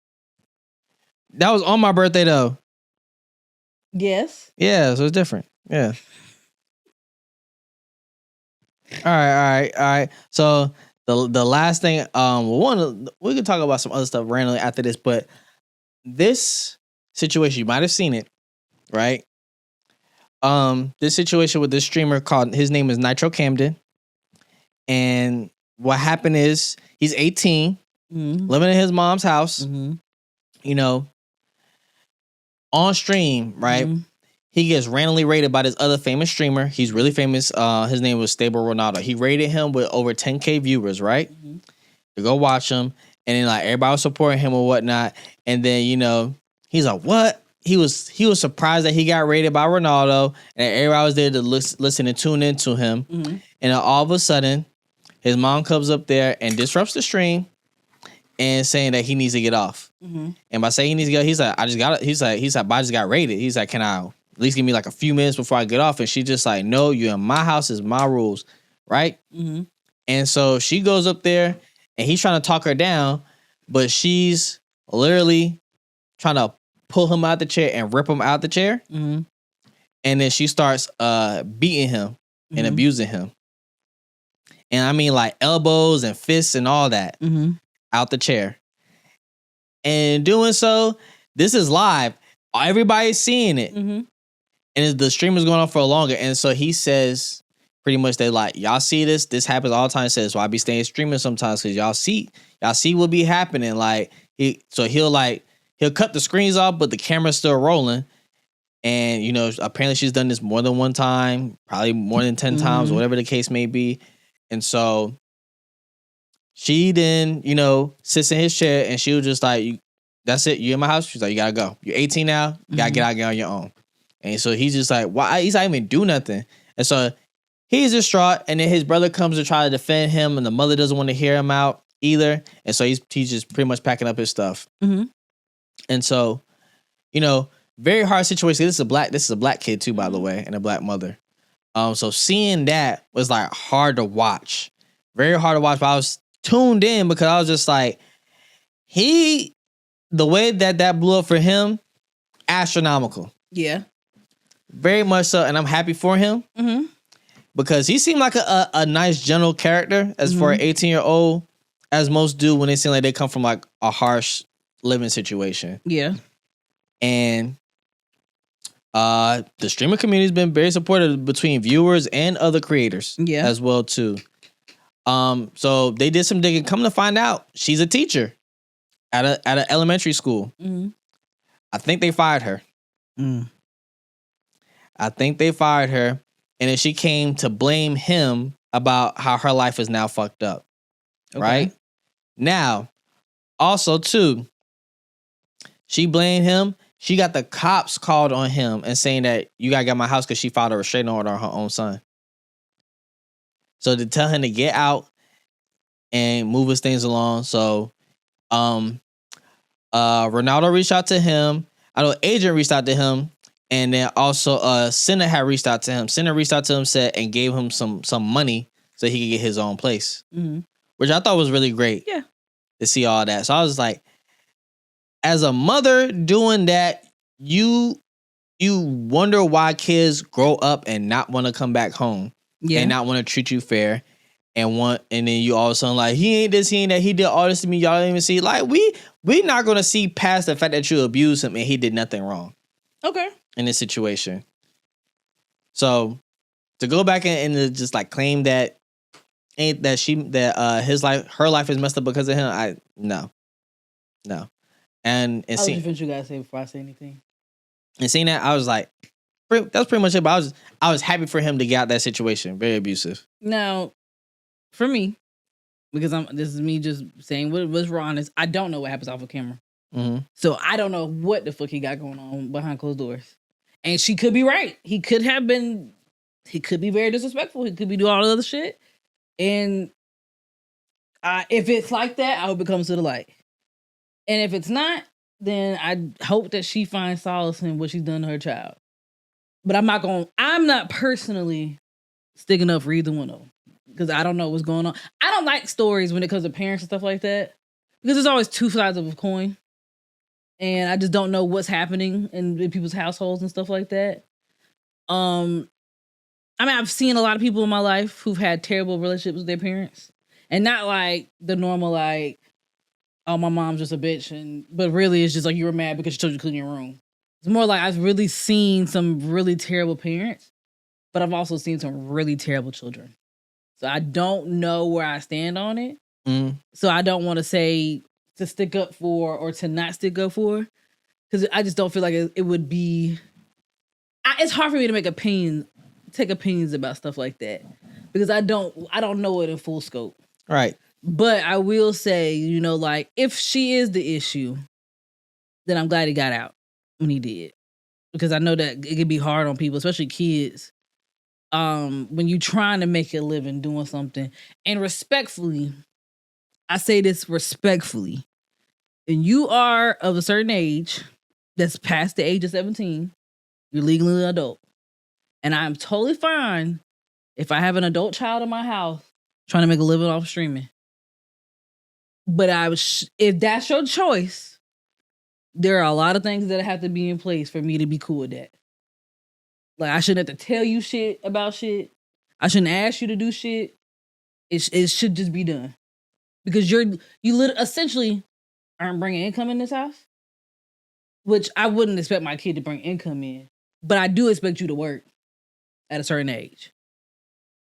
That was on my birthday though. Yes. Yeah, so it's different. Yeah. All right. So the last thing, we could talk about some other stuff randomly after this, but this situation, you might have seen it, right? This situation with this streamer called, his name is Nitro Camden, and what happened is he's 18, living in his mom's house, you know, on stream, right? He gets randomly rated by this other famous streamer. He's really famous. His name was Stable Ronaldo. He rated him with over 10K viewers, right? To go watch him. And then like everybody was supporting him or whatnot. And then, you know, he's like, what? He was surprised that he got rated by Ronaldo. And everybody was there to listen and tune into him. And then all of a sudden, his mom comes up there and disrupts the stream and saying that he needs to get off. And by saying he needs to get, he's like, I just got it. He's like, but I just got rated. He's like, can I at least give me like a few minutes before I get off? And she just like, no, you're in my house, is my rules, right? And so she goes up there and he's trying to talk her down, but she's literally trying to pull him out the chair and rip him out the chair. And then she starts beating him and abusing him. And I mean like elbows and fists and all that out the chair. And doing so, this is live. Everybody's seeing it. And the stream is going on for longer. And so he says pretty much that like, y'all see this? This happens all the time. He says, so I be staying streaming sometimes because y'all see what be happening. Like he'll cut the screens off, but the camera's still rolling. And, you know, apparently she's done this more than one time, probably more than 10 times, whatever the case may be. And so she then, you know, sits in his chair and she was just like, that's it. You in my house? She's like, you gotta go. You're 18 now. You gotta get out on your own. And so he's just like, why? He's not even do nothing. And so he's distraught. And then his brother comes to try to defend him, and the mother doesn't want to hear him out either. And so he's just pretty much packing up his stuff. And so, you know, very hard situation. This is a black kid too, by the way, and a black mother. So seeing that was like hard to watch, very hard to watch. But I was tuned in because I was just like, the way that blew up for him, astronomical. Yeah. Very much so, and I'm happy for him because he seemed like a nice, gentle character as for an 18-year-old, as most do when they seem like they come from like a harsh living situation. Yeah. And the streaming community has been very supportive between viewers and other creators as well too. So they did some digging. Come to find out, she's a teacher at an elementary school. I think they fired her. I think they fired her, and then she came to blame him about how her life is now fucked up. Okay. Right? Now, also too, she blamed him. She got the cops called on him and saying that you gotta get my house because she filed a restraining order on her own son. So to tell him to get out and move his things along. So Ronaldo reached out to him. I know Agent reached out to him. And then also Senna had reached out to him. Senna reached out to him, and gave him some money so he could get his own place. Which I thought was really great. Yeah. To see all that. So I was like, as a mother doing that, you wonder why kids grow up and not want to come back home. Yeah. And not want to treat you fair. And then you all of a sudden like, he ain't this, he ain't that, he did all this to me, y'all didn't even see. Like, we not gonna see past the fact that you abused him and he did nothing wrong. Okay. In this situation. So to go back and to just like claim that her life is messed up because of him, no. And what you gotta say before I say anything? And seeing that, I was like, pretty much it. But I was happy for him to get out that situation. Very abusive. Now, for me, because this is me just saying what's wrong is I don't know what happens off of camera. Mm-hmm. So I don't know what the fuck he got going on behind closed doors. And she could be right. He could be very disrespectful. He could be doing all the other shit. And if it's like that, I hope it comes to the light. And if it's not, then I hope that she finds solace in what she's done to her child. But I'm not personally sticking up for either one of them. Because I don't know what's going on. I don't like stories when it comes to parents and stuff like that. Because there's always two sides of a coin. And I just don't know what's happening in people's households and stuff like that. I mean, I've seen a lot of people in my life who've had terrible relationships with their parents. And not like the normal, like, oh, my mom's just a bitch. But really, it's just like you were mad because she told you to clean your room. It's more like I've really seen some really terrible parents. But I've also seen some really terrible children. So I don't know where I stand on it. Mm. So I don't want to say to stick up for or to not stick up for. Because I just don't feel like it would be... it's hard for me to take opinions about stuff like that. Because I don't know it in full scope. Right. But I will say, like, if she is the issue, then I'm glad he got out when he did. Because I know that it can be hard on people, especially kids. When you're trying to make a living doing something. And respectfully, I say this respectfully, and you are of a certain age that's past the age of 17, you're legally an adult. And I'm totally fine if I have an adult child in my house trying to make a living off streaming. But if that's your choice, there are a lot of things that have to be in place for me to be cool with that. Like, I shouldn't have to tell you shit about shit. I shouldn't ask you to do shit. It should just be done. Because you essentially aren't bringing income in this house. Which I wouldn't expect my kid to bring income in. But I do expect you to work at a certain age.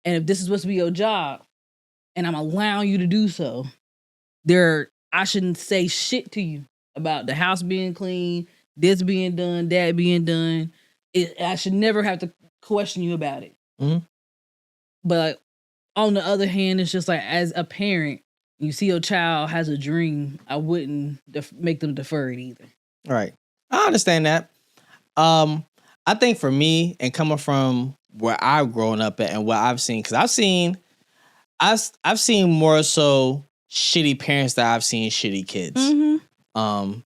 And if this is supposed to be your job, and I'm allowing you to do so, I shouldn't say shit to you about the house being clean, this being done, that being done. I should never have to question you about it. Mm-hmm. But on the other hand, it's just like, as a parent, you see your child has a dream, I wouldn't make them defer it either. Right. I understand that. I think for me, and coming from where I've grown up at and what I've seen, because I've seen more so shitty parents than I've seen shitty kids. Mm-hmm.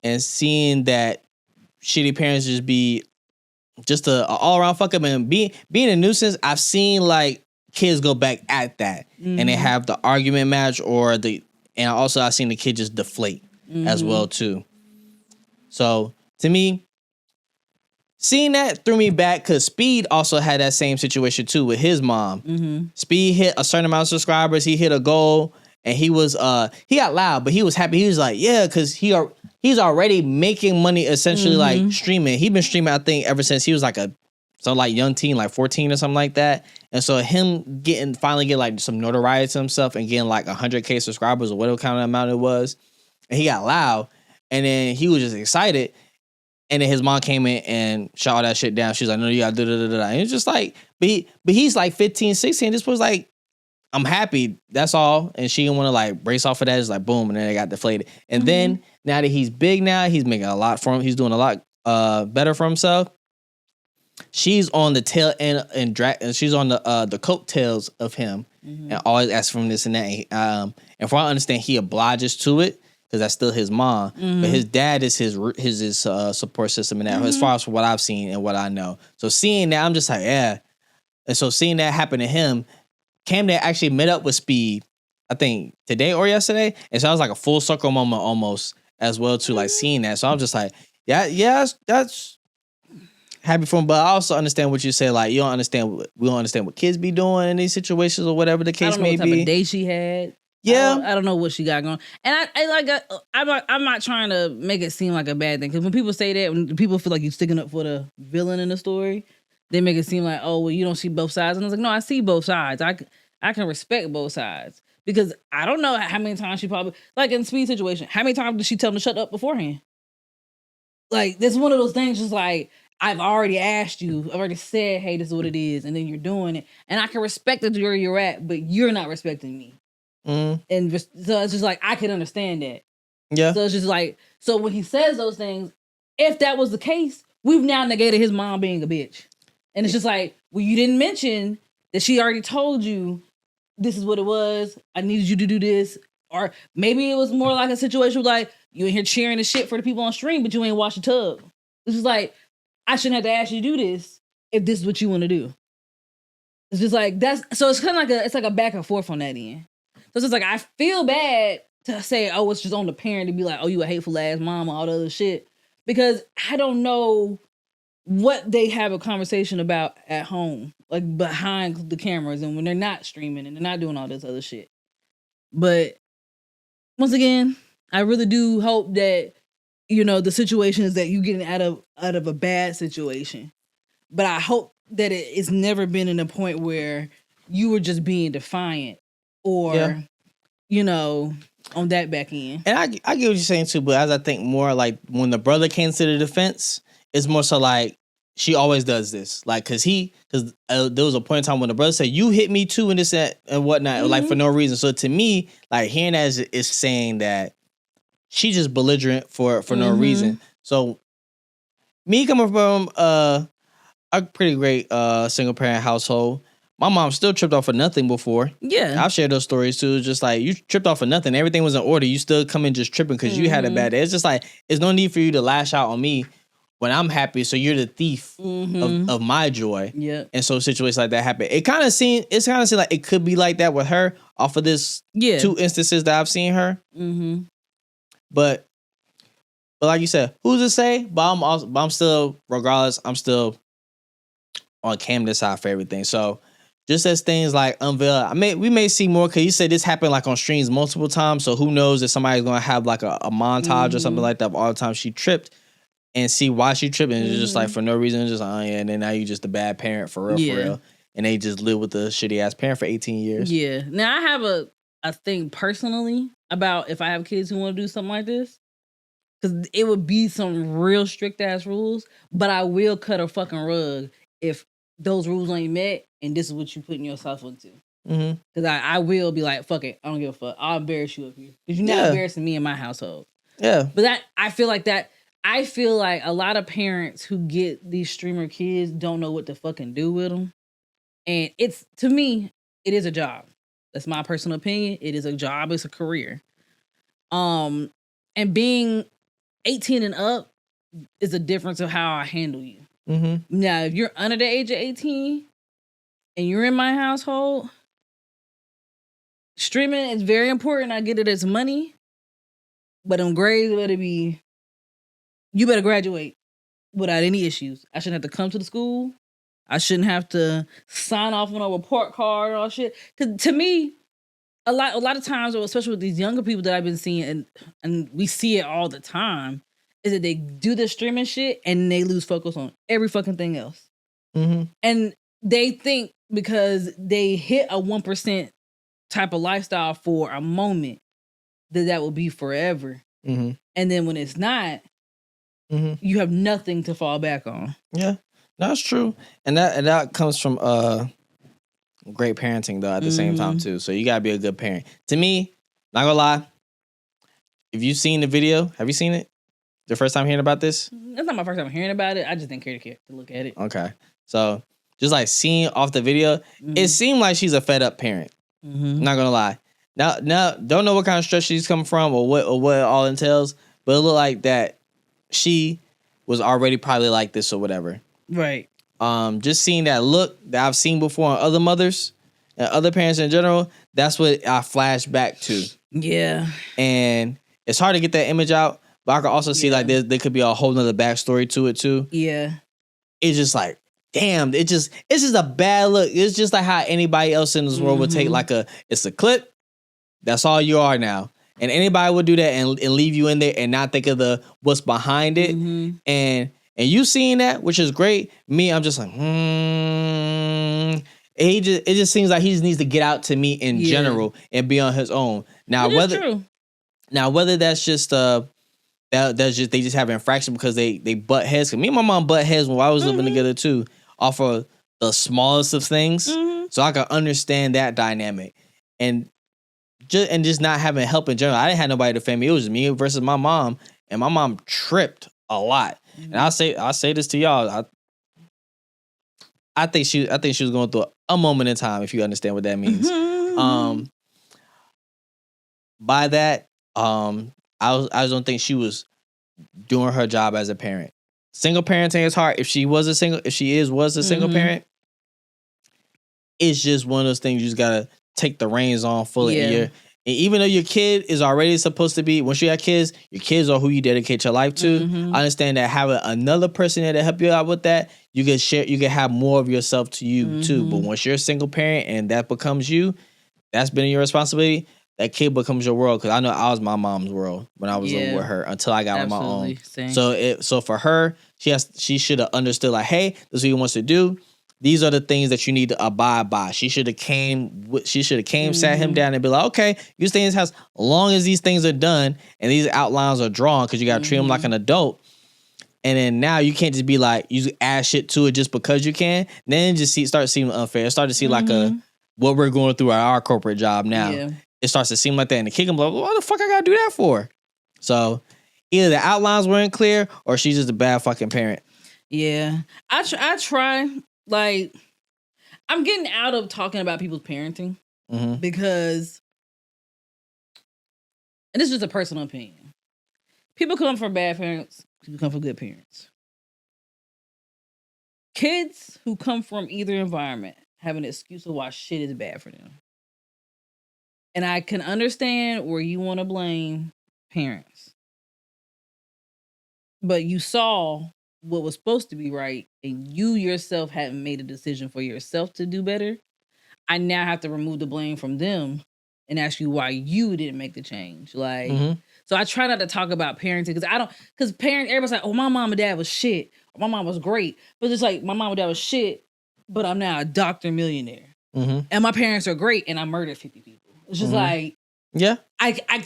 And seeing that shitty parents just a all around fuck up and being a nuisance. I've seen like kids go back at that, and they have the argument match and also I've seen the kid just deflate as well too. So to me, seeing that threw me back because Speed also had that same situation too with his mom. Mm-hmm. Speed hit a certain amount of subscribers. He hit a goal, and he got loud, but he was happy. He was like, yeah, because he's already making money essentially like streaming. He's been streaming, I think, ever since he was like young teen, like 14 or something like that. And so him finally get like some notoriety to himself and getting like 100K subscribers or whatever kind of amount it was. And he got loud, and then he was just excited. And then his mom came in and shut all that shit down. She's like, no, you gotta da-da-da-da. And it's just like, but he's like 15, 16. This was like, I'm happy. That's all. And she didn't want to like brace off of that. It's like, boom. And then they got deflated. And then now that he's big now, he's making a lot for him. He's doing a lot better for himself. She's on the tail end and she's on the coattails of him and always asks from this and that. And from what I understand, he obliges to it because that's still his mom. But his dad is his support system and that, as far as what I've seen and what I know. So seeing that, I'm just like, yeah. And so seeing that happen to him, Camden actually met up with Speed, I think today or yesterday. And so I was like a full circle moment almost as well too, like seeing that. So I'm just like, yeah, that's happy for him. But I also understand what you say. Like, we don't understand what kids be doing in these situations or whatever the case may be. I don't know what type of day she had. Yeah. I don't know what she got going. And I'm not trying to make it seem like a bad thing. Because when people say that, when people feel like you're sticking up for the villain in the story, they make it seem like, oh, well, you don't see both sides. And I was like, no, I see both sides. I can respect both sides. Because I don't know how many times she probably, like in Speed's situation, how many times did she tell him to shut up beforehand? Like, this is one of those things just like, I've already asked you, I've already said, hey, this is what it is, and then you're doing it. And I can respect it where you're at, but you're not respecting me. Mm-hmm. And so it's just like, I can understand that. Yeah. So it's just like, so when he says those things, if that was the case, we've now negated his mom being a bitch. And it's just like, well, you didn't mention that she already told you this is what it was. I needed you to do this. Or maybe it was more like a situation where like, you in here cheering the shit for the people on stream, but you ain't wash the tub. It's just like, I shouldn't have to ask you to do this if this is what you want to do. It's just like, so it's kind of like it's like a back and forth on that end. So it's just like, I feel bad to say, oh, it's just on the parent to be like, oh, you a hateful ass mom and all the other shit. Because I don't know what they have a conversation about at home, like behind the cameras and when they're not streaming and they're not doing all this other shit. But once again, I really do hope that, you know, the situation is that you getting out of a bad situation. But I hope that it's never been in a point where you were just being defiant or, you know, on that back end. And I get what you're saying too, but as I think more like when the brother came to the defense, it's more so like she always does this, like because there was a point in time when the brother said you hit me too and this and whatnot, like for no reason. So to me, like hearing that is saying that she just belligerent for no reason. So me coming from a pretty great single parent household. My mom still tripped off for nothing before. Yeah. I've shared those stories too. It's just like you tripped off for nothing. Everything was in order. You still come in just tripping because you had a bad day. It's just like, there's no need for you to lash out on me when I'm happy. So you're the thief of my joy. Yeah. And so situations like that happen. It kind of seemed like it could be like that with her off of this 2 instances that I've seen her. Mm-hmm. But like you said, who's to say? But I'm still, regardless, I'm still on Camden's side for everything. So just as things like unveil, we may see more because you said this happened like on streams multiple times. So who knows if somebody's gonna have like a montage or something like that of all the time she tripped and see why she tripped, and it's just like for no reason, just like, oh yeah, and then now you just a bad parent for real. And they just live with a shitty ass parent for 18 years. Yeah. Now I have a thing personally about if I have kids who want to do something like this. Because it would be some real strict ass rules, but I will cut a fucking rug if those rules ain't met and this is what you putting yourself into. Because I will be like, fuck it, I don't give a fuck. I'll embarrass you up here. Because you're not embarrassing me in my household. Yeah. But I feel like a lot of parents who get these streamer kids don't know what to fucking do with them. And to me, it is a job. That's my personal opinion. It is a job. It's a career. And being 18 and up is a difference of how I handle you. Now, if you're under the age of 18 and you're in my household, streaming is very important. I get it as money, but them grades you better graduate without any issues. I shouldn't have to come to the school. I shouldn't have to sign off on a report card or all shit. Because to me, a lot of times, especially with these younger people that I've been seeing, and we see it all the time, is that they do the streaming shit and they lose focus on every fucking thing else. And they think because they hit a 1% type of lifestyle for a moment, that will be forever. And then when it's not, you have nothing to fall back on. Yeah, that's true. And that comes from great parenting though at the same time too. So you gotta be a good parent. To me, not gonna lie, if you've seen the video, have you seen it? The first time hearing about this? That's not my first time hearing about it. I just didn't care to look at it. Okay. So just like seeing off the video, it seemed like she's a fed up parent. Not gonna lie. Now don't know what kind of stress she's coming from or what it all entails, but it looked like that she was already probably like this or whatever. Right. Just seeing that look that I've seen before on other mothers and other parents in general, that's what I flash back to. Yeah. And it's hard to get that image out, but I can also see like there could be a whole nother backstory to it too. Yeah. It's just like, damn, it's just a bad look. It's just like how anybody else in this world would take like it's a clip. That's all you are now. And anybody would do that and leave you in there and not think of what's behind it. And you seeing that, which is great. Me, I'm just like, it just seems like he just needs to get out to me in general and be on his own. Now whether that's just that's just they just have infraction because they butt heads. 'Cause me and my mom butt heads when I was living together too, off of the smallest of things. So I can understand that dynamic, and just not having help in general. I didn't have nobody to defend me. It was just me versus my mom, and my mom tripped a lot. And I say this to y'all. I think she was going through a moment in time. If you understand what that means. By that, I just don't think she was doing her job as a parent. Single parenting is hard. If she was a single parent, it's just one of those things you just gotta take the reins on fully. And even though your kid is already supposed to be, once you have kids, your kids are who you dedicate your life to. I understand that having another person there to help you out with that, you can have more of yourself to you too. But once you're a single parent and that becomes you, that's been your responsibility. That kid becomes your world. Because I know I was my mom's world when I was living with her until I got on my own. Same. So for her, she should have understood like, hey, this is what he wants to do. These are the things that you need to abide by. She should have came, sat him down and be like, okay, you stay in this house as long as these things are done and these outlines are drawn, because you got to treat him like an adult. And then now you can't just be like, you add shit to it just because you can. Then just start seeming unfair. Start to see like what we're going through at our corporate job now. Yeah. It starts to seem like that, and the kid can be like, what the fuck I gotta do that for? So either the outlines weren't clear or she's just a bad fucking parent. Yeah. I try, like, I'm getting out of talking about people's parenting because, and this is just a personal opinion, people come from bad parents, people come from good parents. Kids who come from either environment have an excuse of why shit is bad for them. And I can understand where you want to blame parents. But you saw what was supposed to be right, and you yourself hadn't made a decision for yourself to do better. I now have to remove the blame from them and ask you why you didn't make the change. Like, so I try not to talk about parenting because parents, everybody's like, oh, my mom and dad was shit. Or, my mom was great. But it's like, my mom and dad was shit, but I'm now a doctor millionaire. And my parents are great, and I murdered 50 people. It's just like, yeah,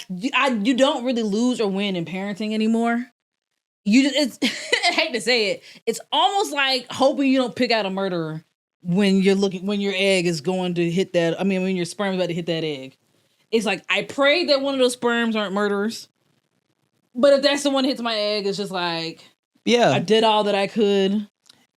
you don't really lose or win in parenting anymore. I hate to say it, it's almost like hoping you don't pick out a murderer when your egg is going to hit that. I mean, when your sperm is about to hit that egg. It's like, I pray that one of those sperms aren't murderers. But if that's the one that hits my egg, it's just like, I did all that I could.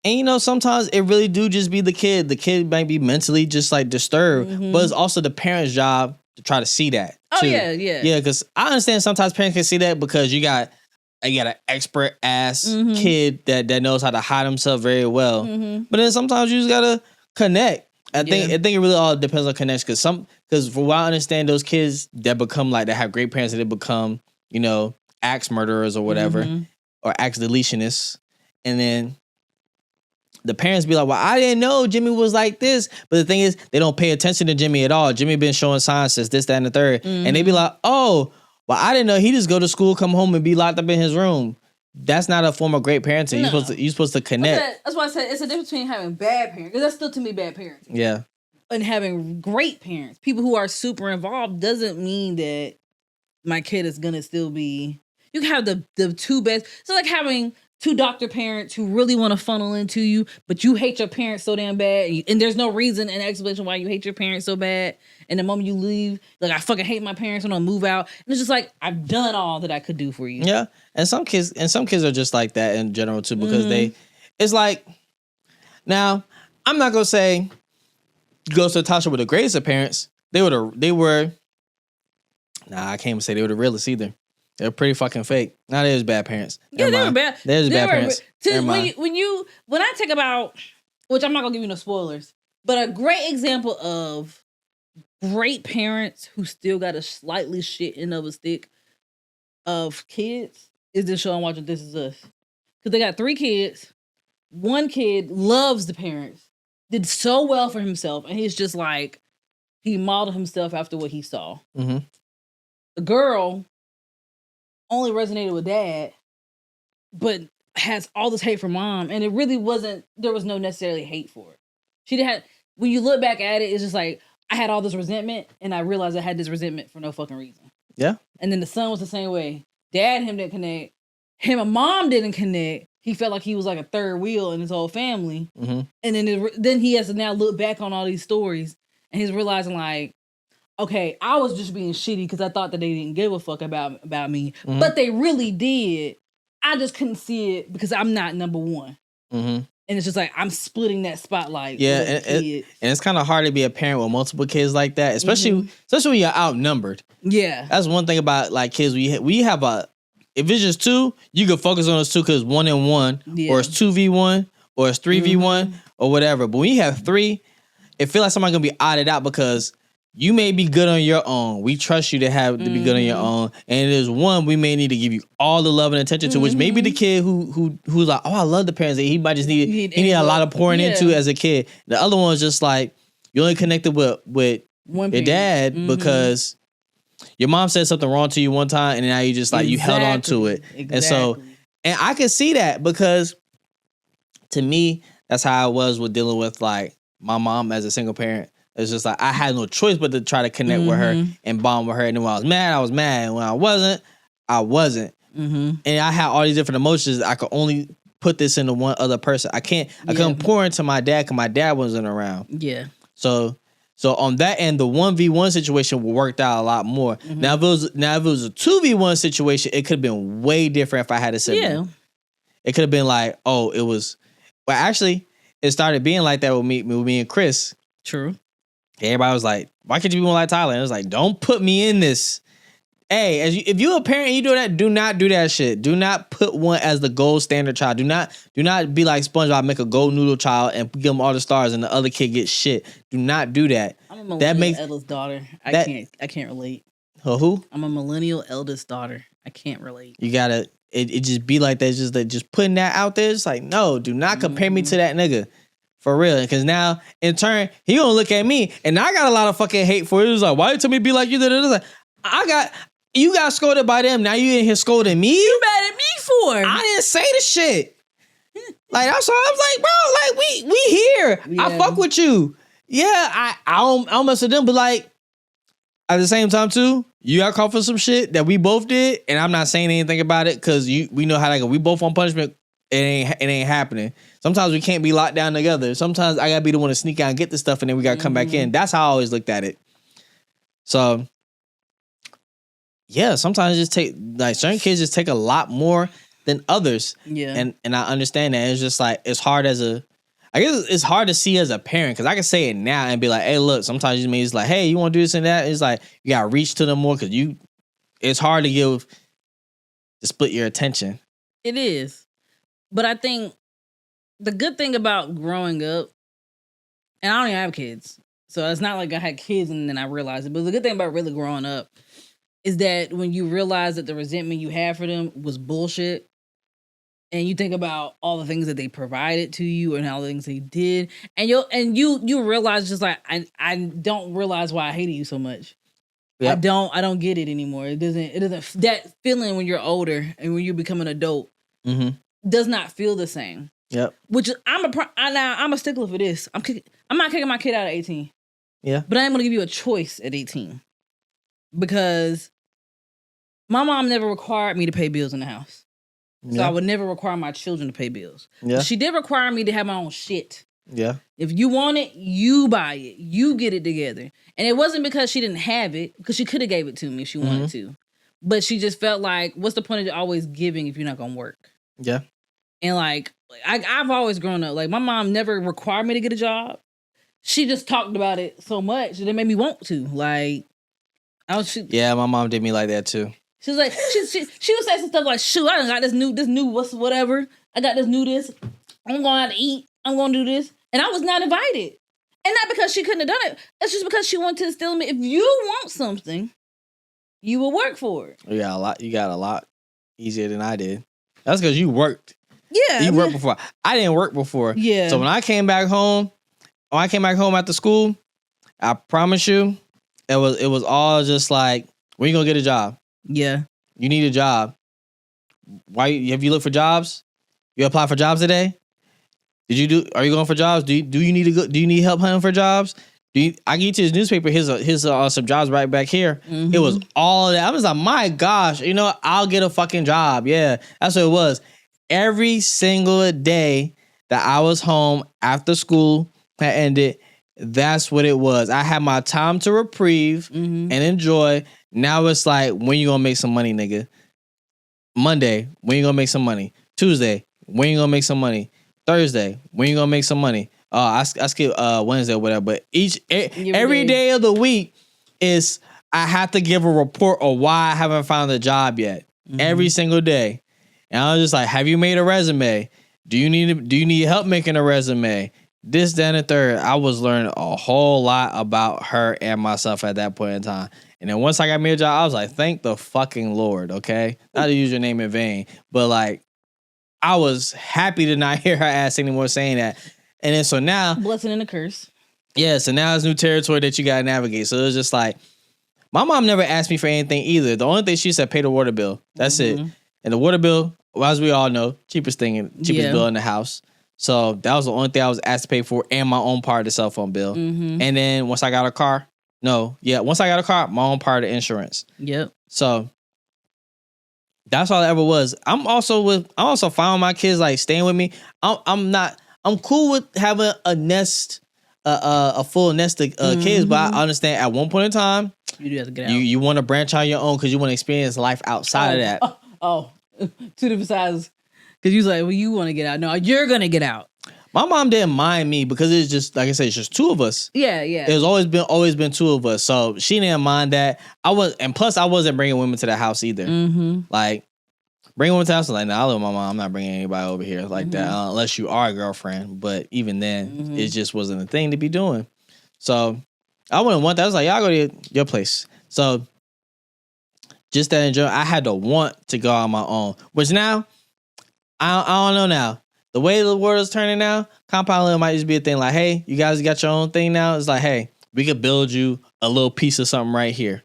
And sometimes it really do just be the kid. The kid might be mentally just like disturbed, but it's also the parent's job to try to see that. Too. Oh yeah. Yeah, because I understand sometimes parents can see that because you got an expert ass kid that knows how to hide himself very well. But then sometimes you just gotta connect. I think it really all depends on connection. Because for what I understand, those kids that become like that have great parents, that they become axe murderers or whatever, or axe deletionists, and then the parents be like, well, I didn't know Jimmy was like this. But the thing is, they don't pay attention to Jimmy at all. Jimmy been showing signs since this, that, and the third. And they be like, oh, well, I didn't know he just go to school, come home, and be locked up in his room. That's not a form of great parenting. No. You're supposed to connect. That's why I said it's a difference between having bad parents, because that's still, to me, bad parenting. Yeah. And having great parents. People who are super involved doesn't mean that my kid is going to still be... You can have the two best... So like having... two doctor parents who really want to funnel into you, but you hate your parents so damn bad, and there's no reason and explanation why you hate your parents so bad. And the moment you leave, like, I fucking hate my parents, I'm gonna move out. And it's just like, I've done all that I could do for you. Yeah, and some kids are just like that in general too, because it's like, now I'm not gonna say goes to Tasha with the greatest of parents. They were. Nah, I can't even say they were the realest either. They're pretty fucking fake. Now there's bad parents. Yeah, they were bad. There's bad parents. When I think about, which I'm not gonna give you no spoilers, but a great example of great parents who still got a slightly shit end of a stick of kids is this show I'm watching, This Is Us. Because they got 3 kids. One kid loves the parents, did so well for himself, and he's just like, he modeled himself after what he saw. The girl only resonated with dad, but has all this hate for mom, and it really wasn't, there was no necessarily hate for it. She didn't have, when you look back at it, it's just like, I had all this resentment, and I realized I had this resentment for no fucking reason. Yeah. And then the son was the same way. dad and him didn't connect. Him and mom didn't connect. He felt like he was like a third wheel in his whole family. Mm-hmm. And then he has to now look back on all these stories, and he's realizing like, okay, I was just being shitty because I thought that they didn't give a fuck about me, Mm-hmm. but they really did. I just couldn't see it because I'm not number one. Mm-hmm. And it's just like I'm splitting that spotlight. Yeah, with kids. and it's kind of hard to be a parent with multiple kids like that, especially when you're outnumbered. Yeah, That's one thing about like kids. We have if it's just two, you can focus on those two because 1-on-1, or it's 2v1, or it's 3v1, or whatever. But when you have three, it feels like somebody's gonna be odded out because you may be good on your own. We trust you to be good on your own. And there's one we may need to give you all the love and attention to, which may be the kid who's like, oh, I love the parents. He might just need a lot of pouring into as a kid. The other one's just like, you only connected with your dad because your mom said something wrong to you one time, and now you just like, you held on to it. Exactly. And I can see that because to me, that's how I was with dealing with like my mom as a single parent. It's just like I had no choice but to try to connect with her and bond with her. And then when I was mad, I was mad. And when I wasn't, I wasn't. And I had all these different emotions. I could only put this into one other person. I couldn't pour into my dad because my dad wasn't around. Yeah. So on that end, the 1v1 situation worked out a lot more. Now if it was a 2v1 situation, it could have been way different if I had a sibling. Yeah. It could have been like, oh, it was. Well, actually, it started being like that with me and Chris. True. Everybody was like, why can't you be more like Tyler? And it was like, don't put me in this. Hey, if you're a parent and you do that, do not do that shit. Do not put one as the gold standard child. Do not be like SpongeBob, make a gold noodle child and give them all the stars and the other kid gets shit. Do not do that. I'm a millennial eldest daughter. I can't relate. Who? I'm a millennial eldest daughter. I can't relate. You gotta it just be like that. It's just like just putting that out there. It's like, no, do not compare me to that nigga. For real, because now in turn he gonna look at me, and I got a lot of fucking hate for it. It was like, why you tell me to be like you? You got scolded by them. Now you in here scolding me. You mad at me for? I didn't say the shit. Like that's all I was like, bro. Like we here. Yeah. I fuck with you. Yeah, I don't mess with them, but like at the same time too, you got caught for some shit that we both did, and I'm not saying anything about it because we know how that go. We both on punishment. It ain't happening. Sometimes we can't be locked down together. Sometimes I gotta be the one to sneak out and get the stuff, and then we gotta come back in. That's how I always looked at it. So, yeah, sometimes it just take like certain kids just take a lot more than others. Yeah, and I understand that. It's just like it's hard I guess it's hard to see as a parent because I can say it now and be like, hey, look. Sometimes you mean it's like, hey, you want to do this and that. It's like you gotta reach to them more because it's hard to split your attention. It is. But I think the good thing about growing up, and I don't even have kids, so it's not like I had kids and then I realized it, but the good thing about really growing up is that when you realize that the resentment you had for them was bullshit, and you think about all the things that they provided to you and all the things they did, and you realize just like, I don't realize why I hated you so much. Yep. I don't get it anymore. It doesn't, that feeling when you're older and when you become an adult, does not feel the same. Yep. Which I'm a stickler for this. I'm not kicking my kid out at 18. Yeah. But I am gonna give you a choice at 18 because my mom never required me to pay bills in the house, so I would never require my children to pay bills. Yeah. She did require me to have my own shit. Yeah. If you want it, you buy it. You get it together. And it wasn't because she didn't have it, because she could have gave it to me if she wanted to. But she just felt like, what's the point of always giving if you're not gonna work? Yeah. And like I've always grown up, like my mom never required me to get a job. She just talked about it so much that it made me want to. Like yeah, my mom did me like that too. She was like, she would say some stuff like, shoot, I done got this new whatever. I got this. I'm going out to eat. I'm going to do this. And I was not invited. And not because she couldn't have done it. It's just because she wanted to instill in me, if you want something, you will work for it. You got a lot easier than I did. That's because you worked. Yeah. You worked before. I didn't work before. Yeah. So when I came back home after school, I promise you, it was all just like, when you gonna get a job? Yeah. You need a job. Have you looked for jobs? You apply for jobs today? Are you going for jobs? Do you need help hunting for jobs? I get to his newspaper. His some jobs right back here. It was all that. I was like, my gosh, you know, I'll get a fucking job. Yeah, that's what it was. Every single day that I was home after school had ended, that's what it was. I had my time to reprieve and enjoy. Now it's like, when you gonna make some money, nigga? Monday, when you gonna make some money? Tuesday, when you gonna make some money? Thursday, when you gonna make some money? I skip Wednesday or whatever. But every day of the week is, I have to give a report of why I haven't found a job yet. Every single day. And I was just like, have you made a resume? Do you need help making a resume? This, that, and the third. I was learning a whole lot about her and myself at that point in time. And then once I got me a job, I was like, thank the fucking Lord, okay? Not to use your name in vain, but like, I was happy to not hear her ass anymore saying that. And then so now, blessing and a curse. Yeah, so now it's new territory that you gotta navigate. So it was just like, my mom never asked me for anything either. The only thing she said, pay the water bill. That's it. And the water bill, well, as we all know, cheapest bill in the house. So that was the only thing I was asked to pay for, and my own part of the cell phone bill. And then once I got a car, once I got a car, my own part of insurance. Yep. So that's all it ever was. I'm also fine with my kids like staying with me. I'm cool with having a nest, a full nest of kids, but I understand at one point in time, you do have to get out. You want to branch out your own because you want to experience life outside of that. Two different sides. Because you was like, well, you want to get out. No, you're going to get out. My mom didn't mind me because it's just, like I said, it's just two of us. Yeah. It's always been two of us. So she didn't mind that. Plus I wasn't bringing women to the house either. Like, bringing women to the house, like, I live with my mom. I'm not bringing anybody over here like that unless you are a girlfriend. But even then, it just wasn't a thing to be doing. So I wouldn't want that. I was like, y'all go to your place. So just that in general, I had to want to go on my own. Which now, I don't know now. The way the world is turning now, compound living might just be a thing like, hey, you guys got your own thing now. It's like, hey, we could build you a little piece of something right here.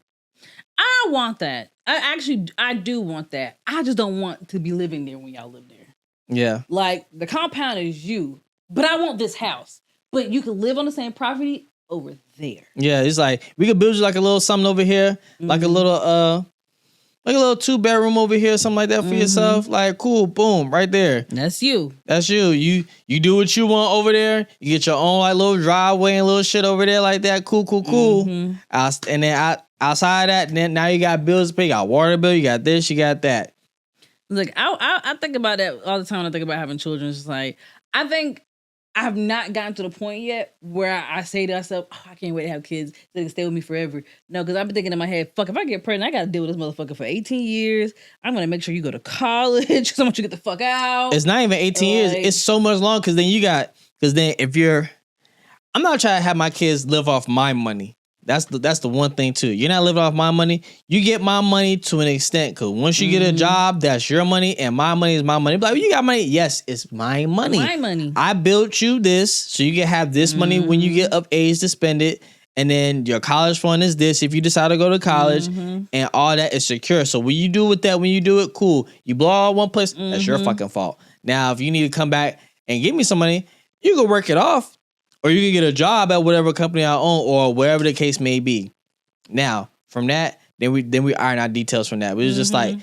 I want that. I do want that. I just don't want to be living there when y'all live there. Yeah. Like, the compound is you, but I want this house. But you can live on the same property over there. Yeah, it's like, we could build you like a little something over here, like a little 2-bedroom over here, something like that for yourself. Like, cool, boom, right there. That's you. That's you. You do what you want over there. You get your own like little driveway and little shit over there like that. Cool. And then outside of that, then now you got bills to pay. You got water bill. You got this. You got that. Like, I think about that all the time when I think about having children. It's just like, I think I have not gotten to the point yet where I say to myself, I can't wait to have kids. They can stay with me forever. No, because I've been thinking in my head, fuck, if I get pregnant, I got to deal with this motherfucker for 18 years. I'm going to make sure you go to college because I want you to get the fuck out. It's not even 18 years. It's so much long because then I'm not trying to have my kids live off my money. That's the one thing too. You're not living off my money. You get my money to an extent, because once you get a job, that's your money, and my money is my money. But like, you got money? Yes, it's my money. My money. I built you this, so you can have this money when you get of age to spend it, and then your college fund is this if you decide to go to college, and all that is secure. So when you do with that, when you do it, cool. You blow all one place, that's your fucking fault. Now, if you need to come back and give me some money, you can work it off. Or you can get a job at whatever company I own, or wherever the case may be. Now, from that, then we iron out details from that. But it was just like,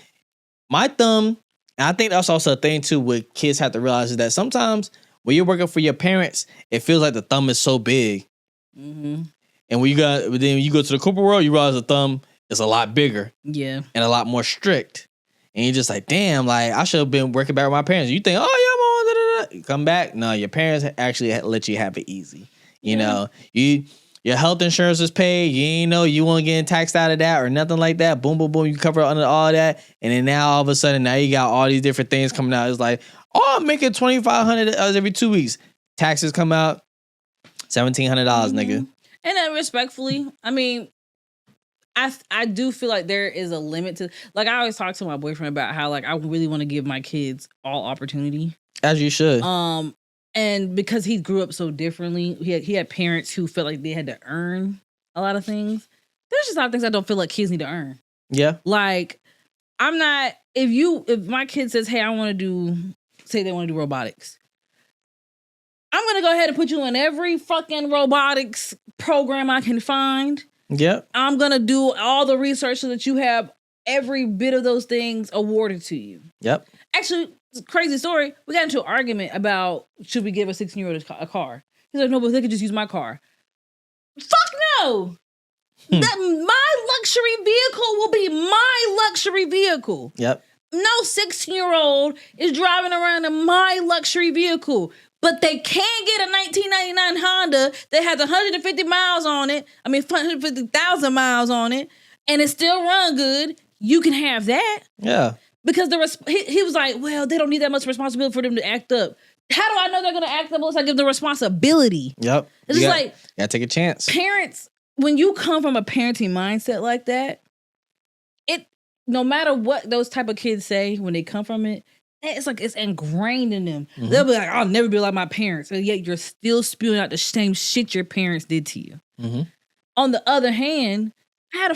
my thumb, and I think that's also a thing too, what kids have to realize is that sometimes when you're working for your parents, it feels like the thumb is so big. And then you go to the corporate world, you realize the thumb is a lot bigger. Yeah. And a lot more strict. And you're just like, damn, like, I should have been working back with my parents. You think, oh yeah, you come back. No, your parents actually let you have it easy. You know, your health insurance is paid. You ain't know you won't get taxed out of that or nothing like that. Boom, boom, boom. You cover under all that, and then now all of a sudden, now you got all these different things coming out. It's like, oh, I'm making $2,500 every 2 weeks. Taxes come out, $1,700, nigga. And then respectfully, I mean, I do feel like there is a limit to, like, I always talk to my boyfriend about how, like, I really want to give my kids all opportunity. As you should. And because he grew up so differently, he had parents who felt like they had to earn a lot of things. There's just a lot of things I don't feel like kids need to earn. Yeah. Like, I'm not, if my kid says, hey, say they want to do robotics, I'm gonna go ahead and put you in every fucking robotics program I can find. Yep. I'm gonna do all the research so that you have every bit of those things awarded to you. Yep. Actually, crazy story. We got into an argument about should we give a 16-year-old a car. He's like, no, but they could just use my car. Fuck no. That my luxury vehicle will be my luxury vehicle. Yep. No 16-year-old is driving around in my luxury vehicle. But they can get a 1999 Honda that has 150 miles on it. 150,000 miles on it. And it still run good. You can have that. Yeah. Because he was like, well, they don't need that much responsibility for them to act up. How do I know they're going to act up unless I give them responsibility? Yep. It's just like... You gotta take a chance. Parents, when you come from a parenting mindset like that, no matter what those type of kids say when they come from it, it's like it's ingrained in them. Mm-hmm. They'll be like, I'll never be like my parents. And yet you're still spewing out the same shit your parents did to you. Mm-hmm. On the other hand, my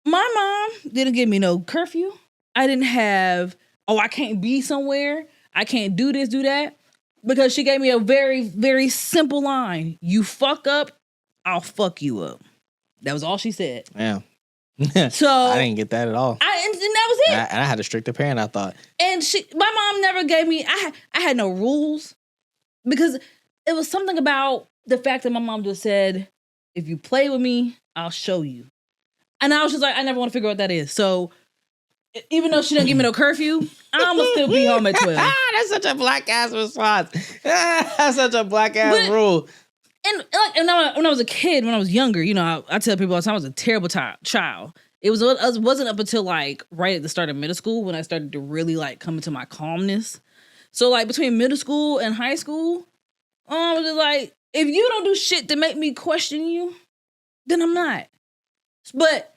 mom didn't give me no curfew. I didn't have, I can't be somewhere. I can't do this, do that. Because she gave me a very, very simple line. You fuck up, I'll fuck you up. That was all she said. Yeah. So I didn't get that at all. And that was it. And I had a stricter parent, I thought. And my mom never gave me, I had no rules. Because it was something about the fact that my mom just said, if you play with me, I'll show you. And I was just like, I never want to figure out what that is. So even though she didn't give me no curfew, I'm going to still be home at 12. That's such a black ass response. That's such a black ass rule. And when I was a kid, when I was younger, I tell people all the time I was a terrible child. It wasn't up until like right at the start of middle school when I started to really like come into my calmness. So like between middle school and high school, I was just like, if you don't do shit to make me question you, then I'm not. But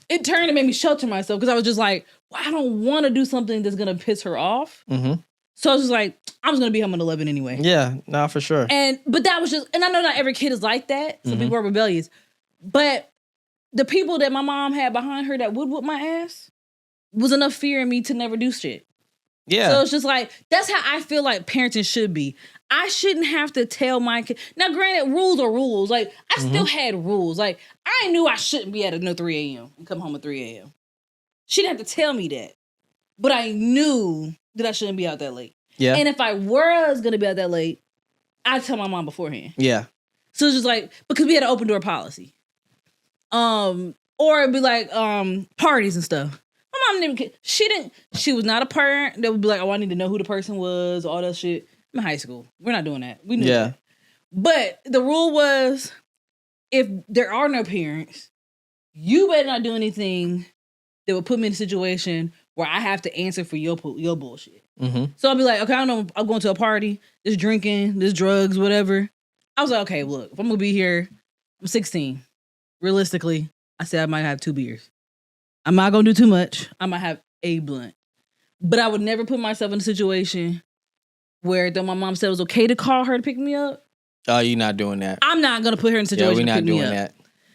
it turned to make me shelter myself because I was just like, well, I don't want to do something that's gonna piss her off. Mm-hmm. So I was just like, I was gonna be home at 11 anyway. Yeah, no, for sure. But that was just, and I know not every kid is like that. Some people are rebellious. But the people that my mom had behind her that would whoop my ass was enough fear in me to never do shit. Yeah. So it's just like, that's how I feel like parenting should be. I shouldn't have to tell my kid. Now, granted, rules are rules. Like, I still had rules. Like, I knew I shouldn't be at 3 a.m. and come home at 3 a.m. She didn't have to tell me that. But I knew that I shouldn't be out that late. Yeah. And if I was going to be out that late, I'd tell my mom beforehand. Yeah. So it's just like, because we had an open door policy. Or it'd be like parties and stuff. My mom didn't, she was not a parent that would be like, oh, I need to know who the person was, all that shit. I'm in high school. We're not doing that. We knew that. But the rule was, if there are no parents, you better not do anything that would put me in a situation where I have to answer for your bullshit. Mm-hmm. So I'll be like, okay, I know I'm going to a party, there's drinking, there's drugs, whatever. I was like, okay, look, if I'm going to be here, I'm 16. Realistically, I said I might have 2 beers. I'm not going to do too much. I might have a blunt. But I would never put myself in a situation where though my mom said it was okay to call her to pick me up. Oh, you're not doing that. I'm not going to put her in a situation to pick me up. Yeah, we're not doing that.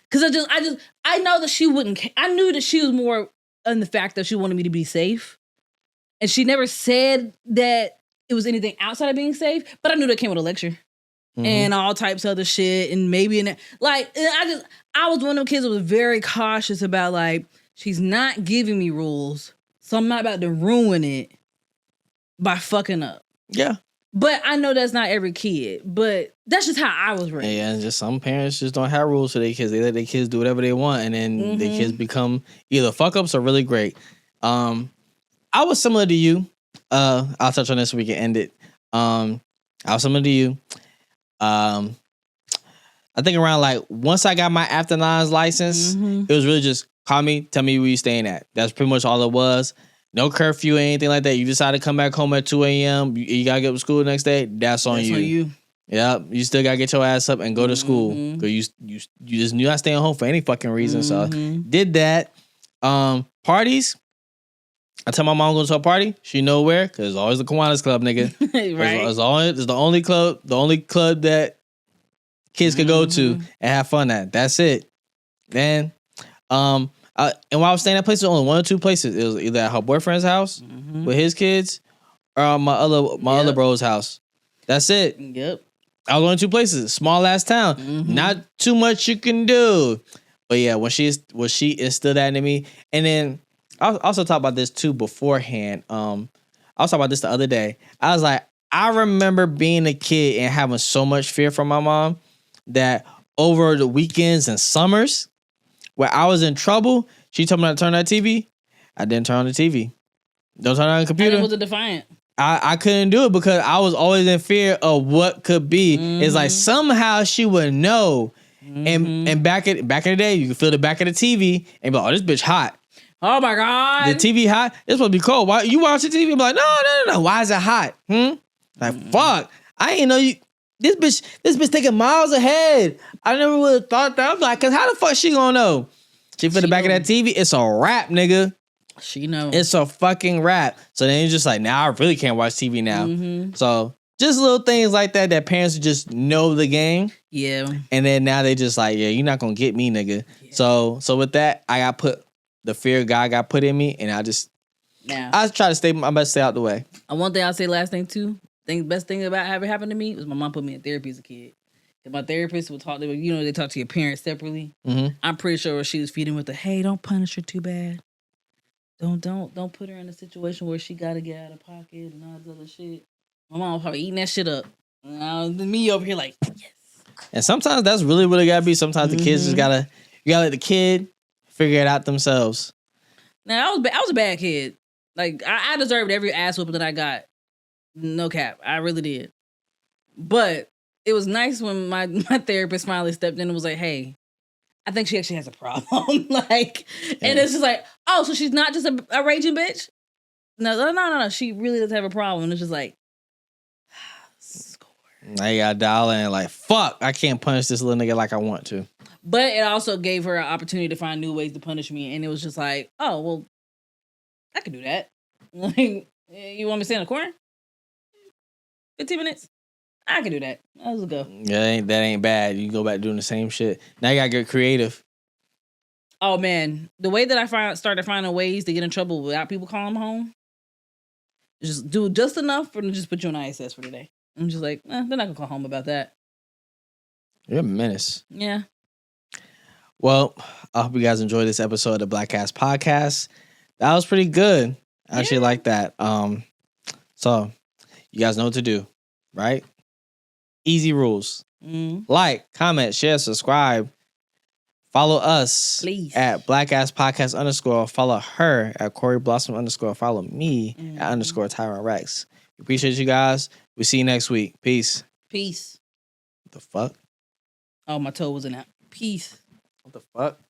Because I know that she wouldn't. I knew that she was more on the fact that she wanted me to be safe. And she never said that it was anything outside of being safe. But I knew that came with a lecture. And all types of other shit. And maybe in that. Like, I was one of the kids that was very cautious about, like, she's not giving me rules. So I'm not about to ruin it by fucking up. Yeah. But I know that's not every kid. But that's just how I was raised. Yeah, and just some parents just don't have rules for their kids. They let their kids do whatever they want. And then their kids become either fuck ups or really great. I was similar to you. I'll touch on this so we can end it. I was similar to you. I think around like once I got my after nines license, it was really just call me, tell me where you staying at. That's pretty much all it was. No curfew or anything like that. You decide to come back home at 2 a.m. You gotta get up to school the next day. That's on you. Yeah, you still gotta get your ass up and go to school. Cause you just you're not staying home for any fucking reason. So did that. Parties. I tell my mom going to a party. She know where, cause it's always the Kiwanis Club, nigga. Right. It's the only club that kids could go to and have fun at. That's it. Then, and while I was staying at places, only 1 or 2 places. It was either at her boyfriend's house with his kids, or my other bro's house. That's it. Yep. I was going to 2 places, small ass town, not too much you can do. But yeah, when she instilled that into me, and then I also talked about this too beforehand. I was talking about this the other day. I was like, I remember being a kid and having so much fear from my mom that over the weekends and summers where I was in trouble, she told me not to turn on that TV. I didn't turn on the TV. Don't turn on the computer. And it was a defiant. I couldn't do it because I was always in fear of what could be. It's like somehow she would know. And back in the day, you could feel the back of the TV and be like, oh, this bitch hot. Oh my God. The TV hot? It's supposed to be cold. Why you watch the TV? I'm like, no. Why is it hot? Like, fuck. I ain't know you. This bitch thinking miles ahead. I never would have thought that. I'm like, cause how the fuck she gonna know? She feel the back of that TV. It's a wrap, nigga. She know. It's a fucking wrap. So then you're just like, now I really can't watch TV now. So just little things like that parents just know the game. Yeah. And then now they just like, yeah, you're not gonna get me, nigga. Yeah. So with that, I got put the fear God got put in me, and I try to stay my best, stay out the way. One thing I'll say last thing too. Best thing about having happened to me was my mom put me in therapy as a kid. And my therapist would talk to they talk to your parents separately. I'm pretty sure she was feeding with the, hey, don't punish her too bad. Don't put her in a situation where she gotta get out of pocket and all this other shit. My mom was probably eating that shit up. Me over here like, yes. And sometimes that's really what it gotta be. Sometimes the kids just gotta let the kid figure it out themselves. Now I was a bad kid. Like I deserved every ass whooping that I got. No cap, I really did. But it was nice when my therapist finally stepped in and was like, hey, I think she actually has a problem. And it's just like, oh, so she's not just a raging bitch? No. She really does have a problem. And it's just like, score. I got dial in like, fuck, I can't punish this little nigga like I want to. But it also gave her an opportunity to find new ways to punish me. And it was just like, oh, well, I could do that. Like, you want me to stay in the corner? 15 minutes? I can do that. Let's go. Yeah, that ain't bad. You can go back doing the same shit. Now you gotta get creative. Oh man, the way that I started finding ways to get in trouble without people calling home, just do just enough for them to just put you on ISS for the day. I'm just like, they're not gonna call home about that. You're a menace. Yeah. Well, I hope you guys enjoyed this episode of the Black Ass Podcast. That was pretty good. I actually like that. So you guys know what to do, right? Easy rules. Like, comment, share, subscribe. Follow us please at Black Ass Podcast _. Follow her at Corey Blossom _ Follow me at _ Tyron Rex. Appreciate you guys. We'll see you next week. Peace. Peace. What the fuck? Oh, my toe was in that. Peace. What the fuck?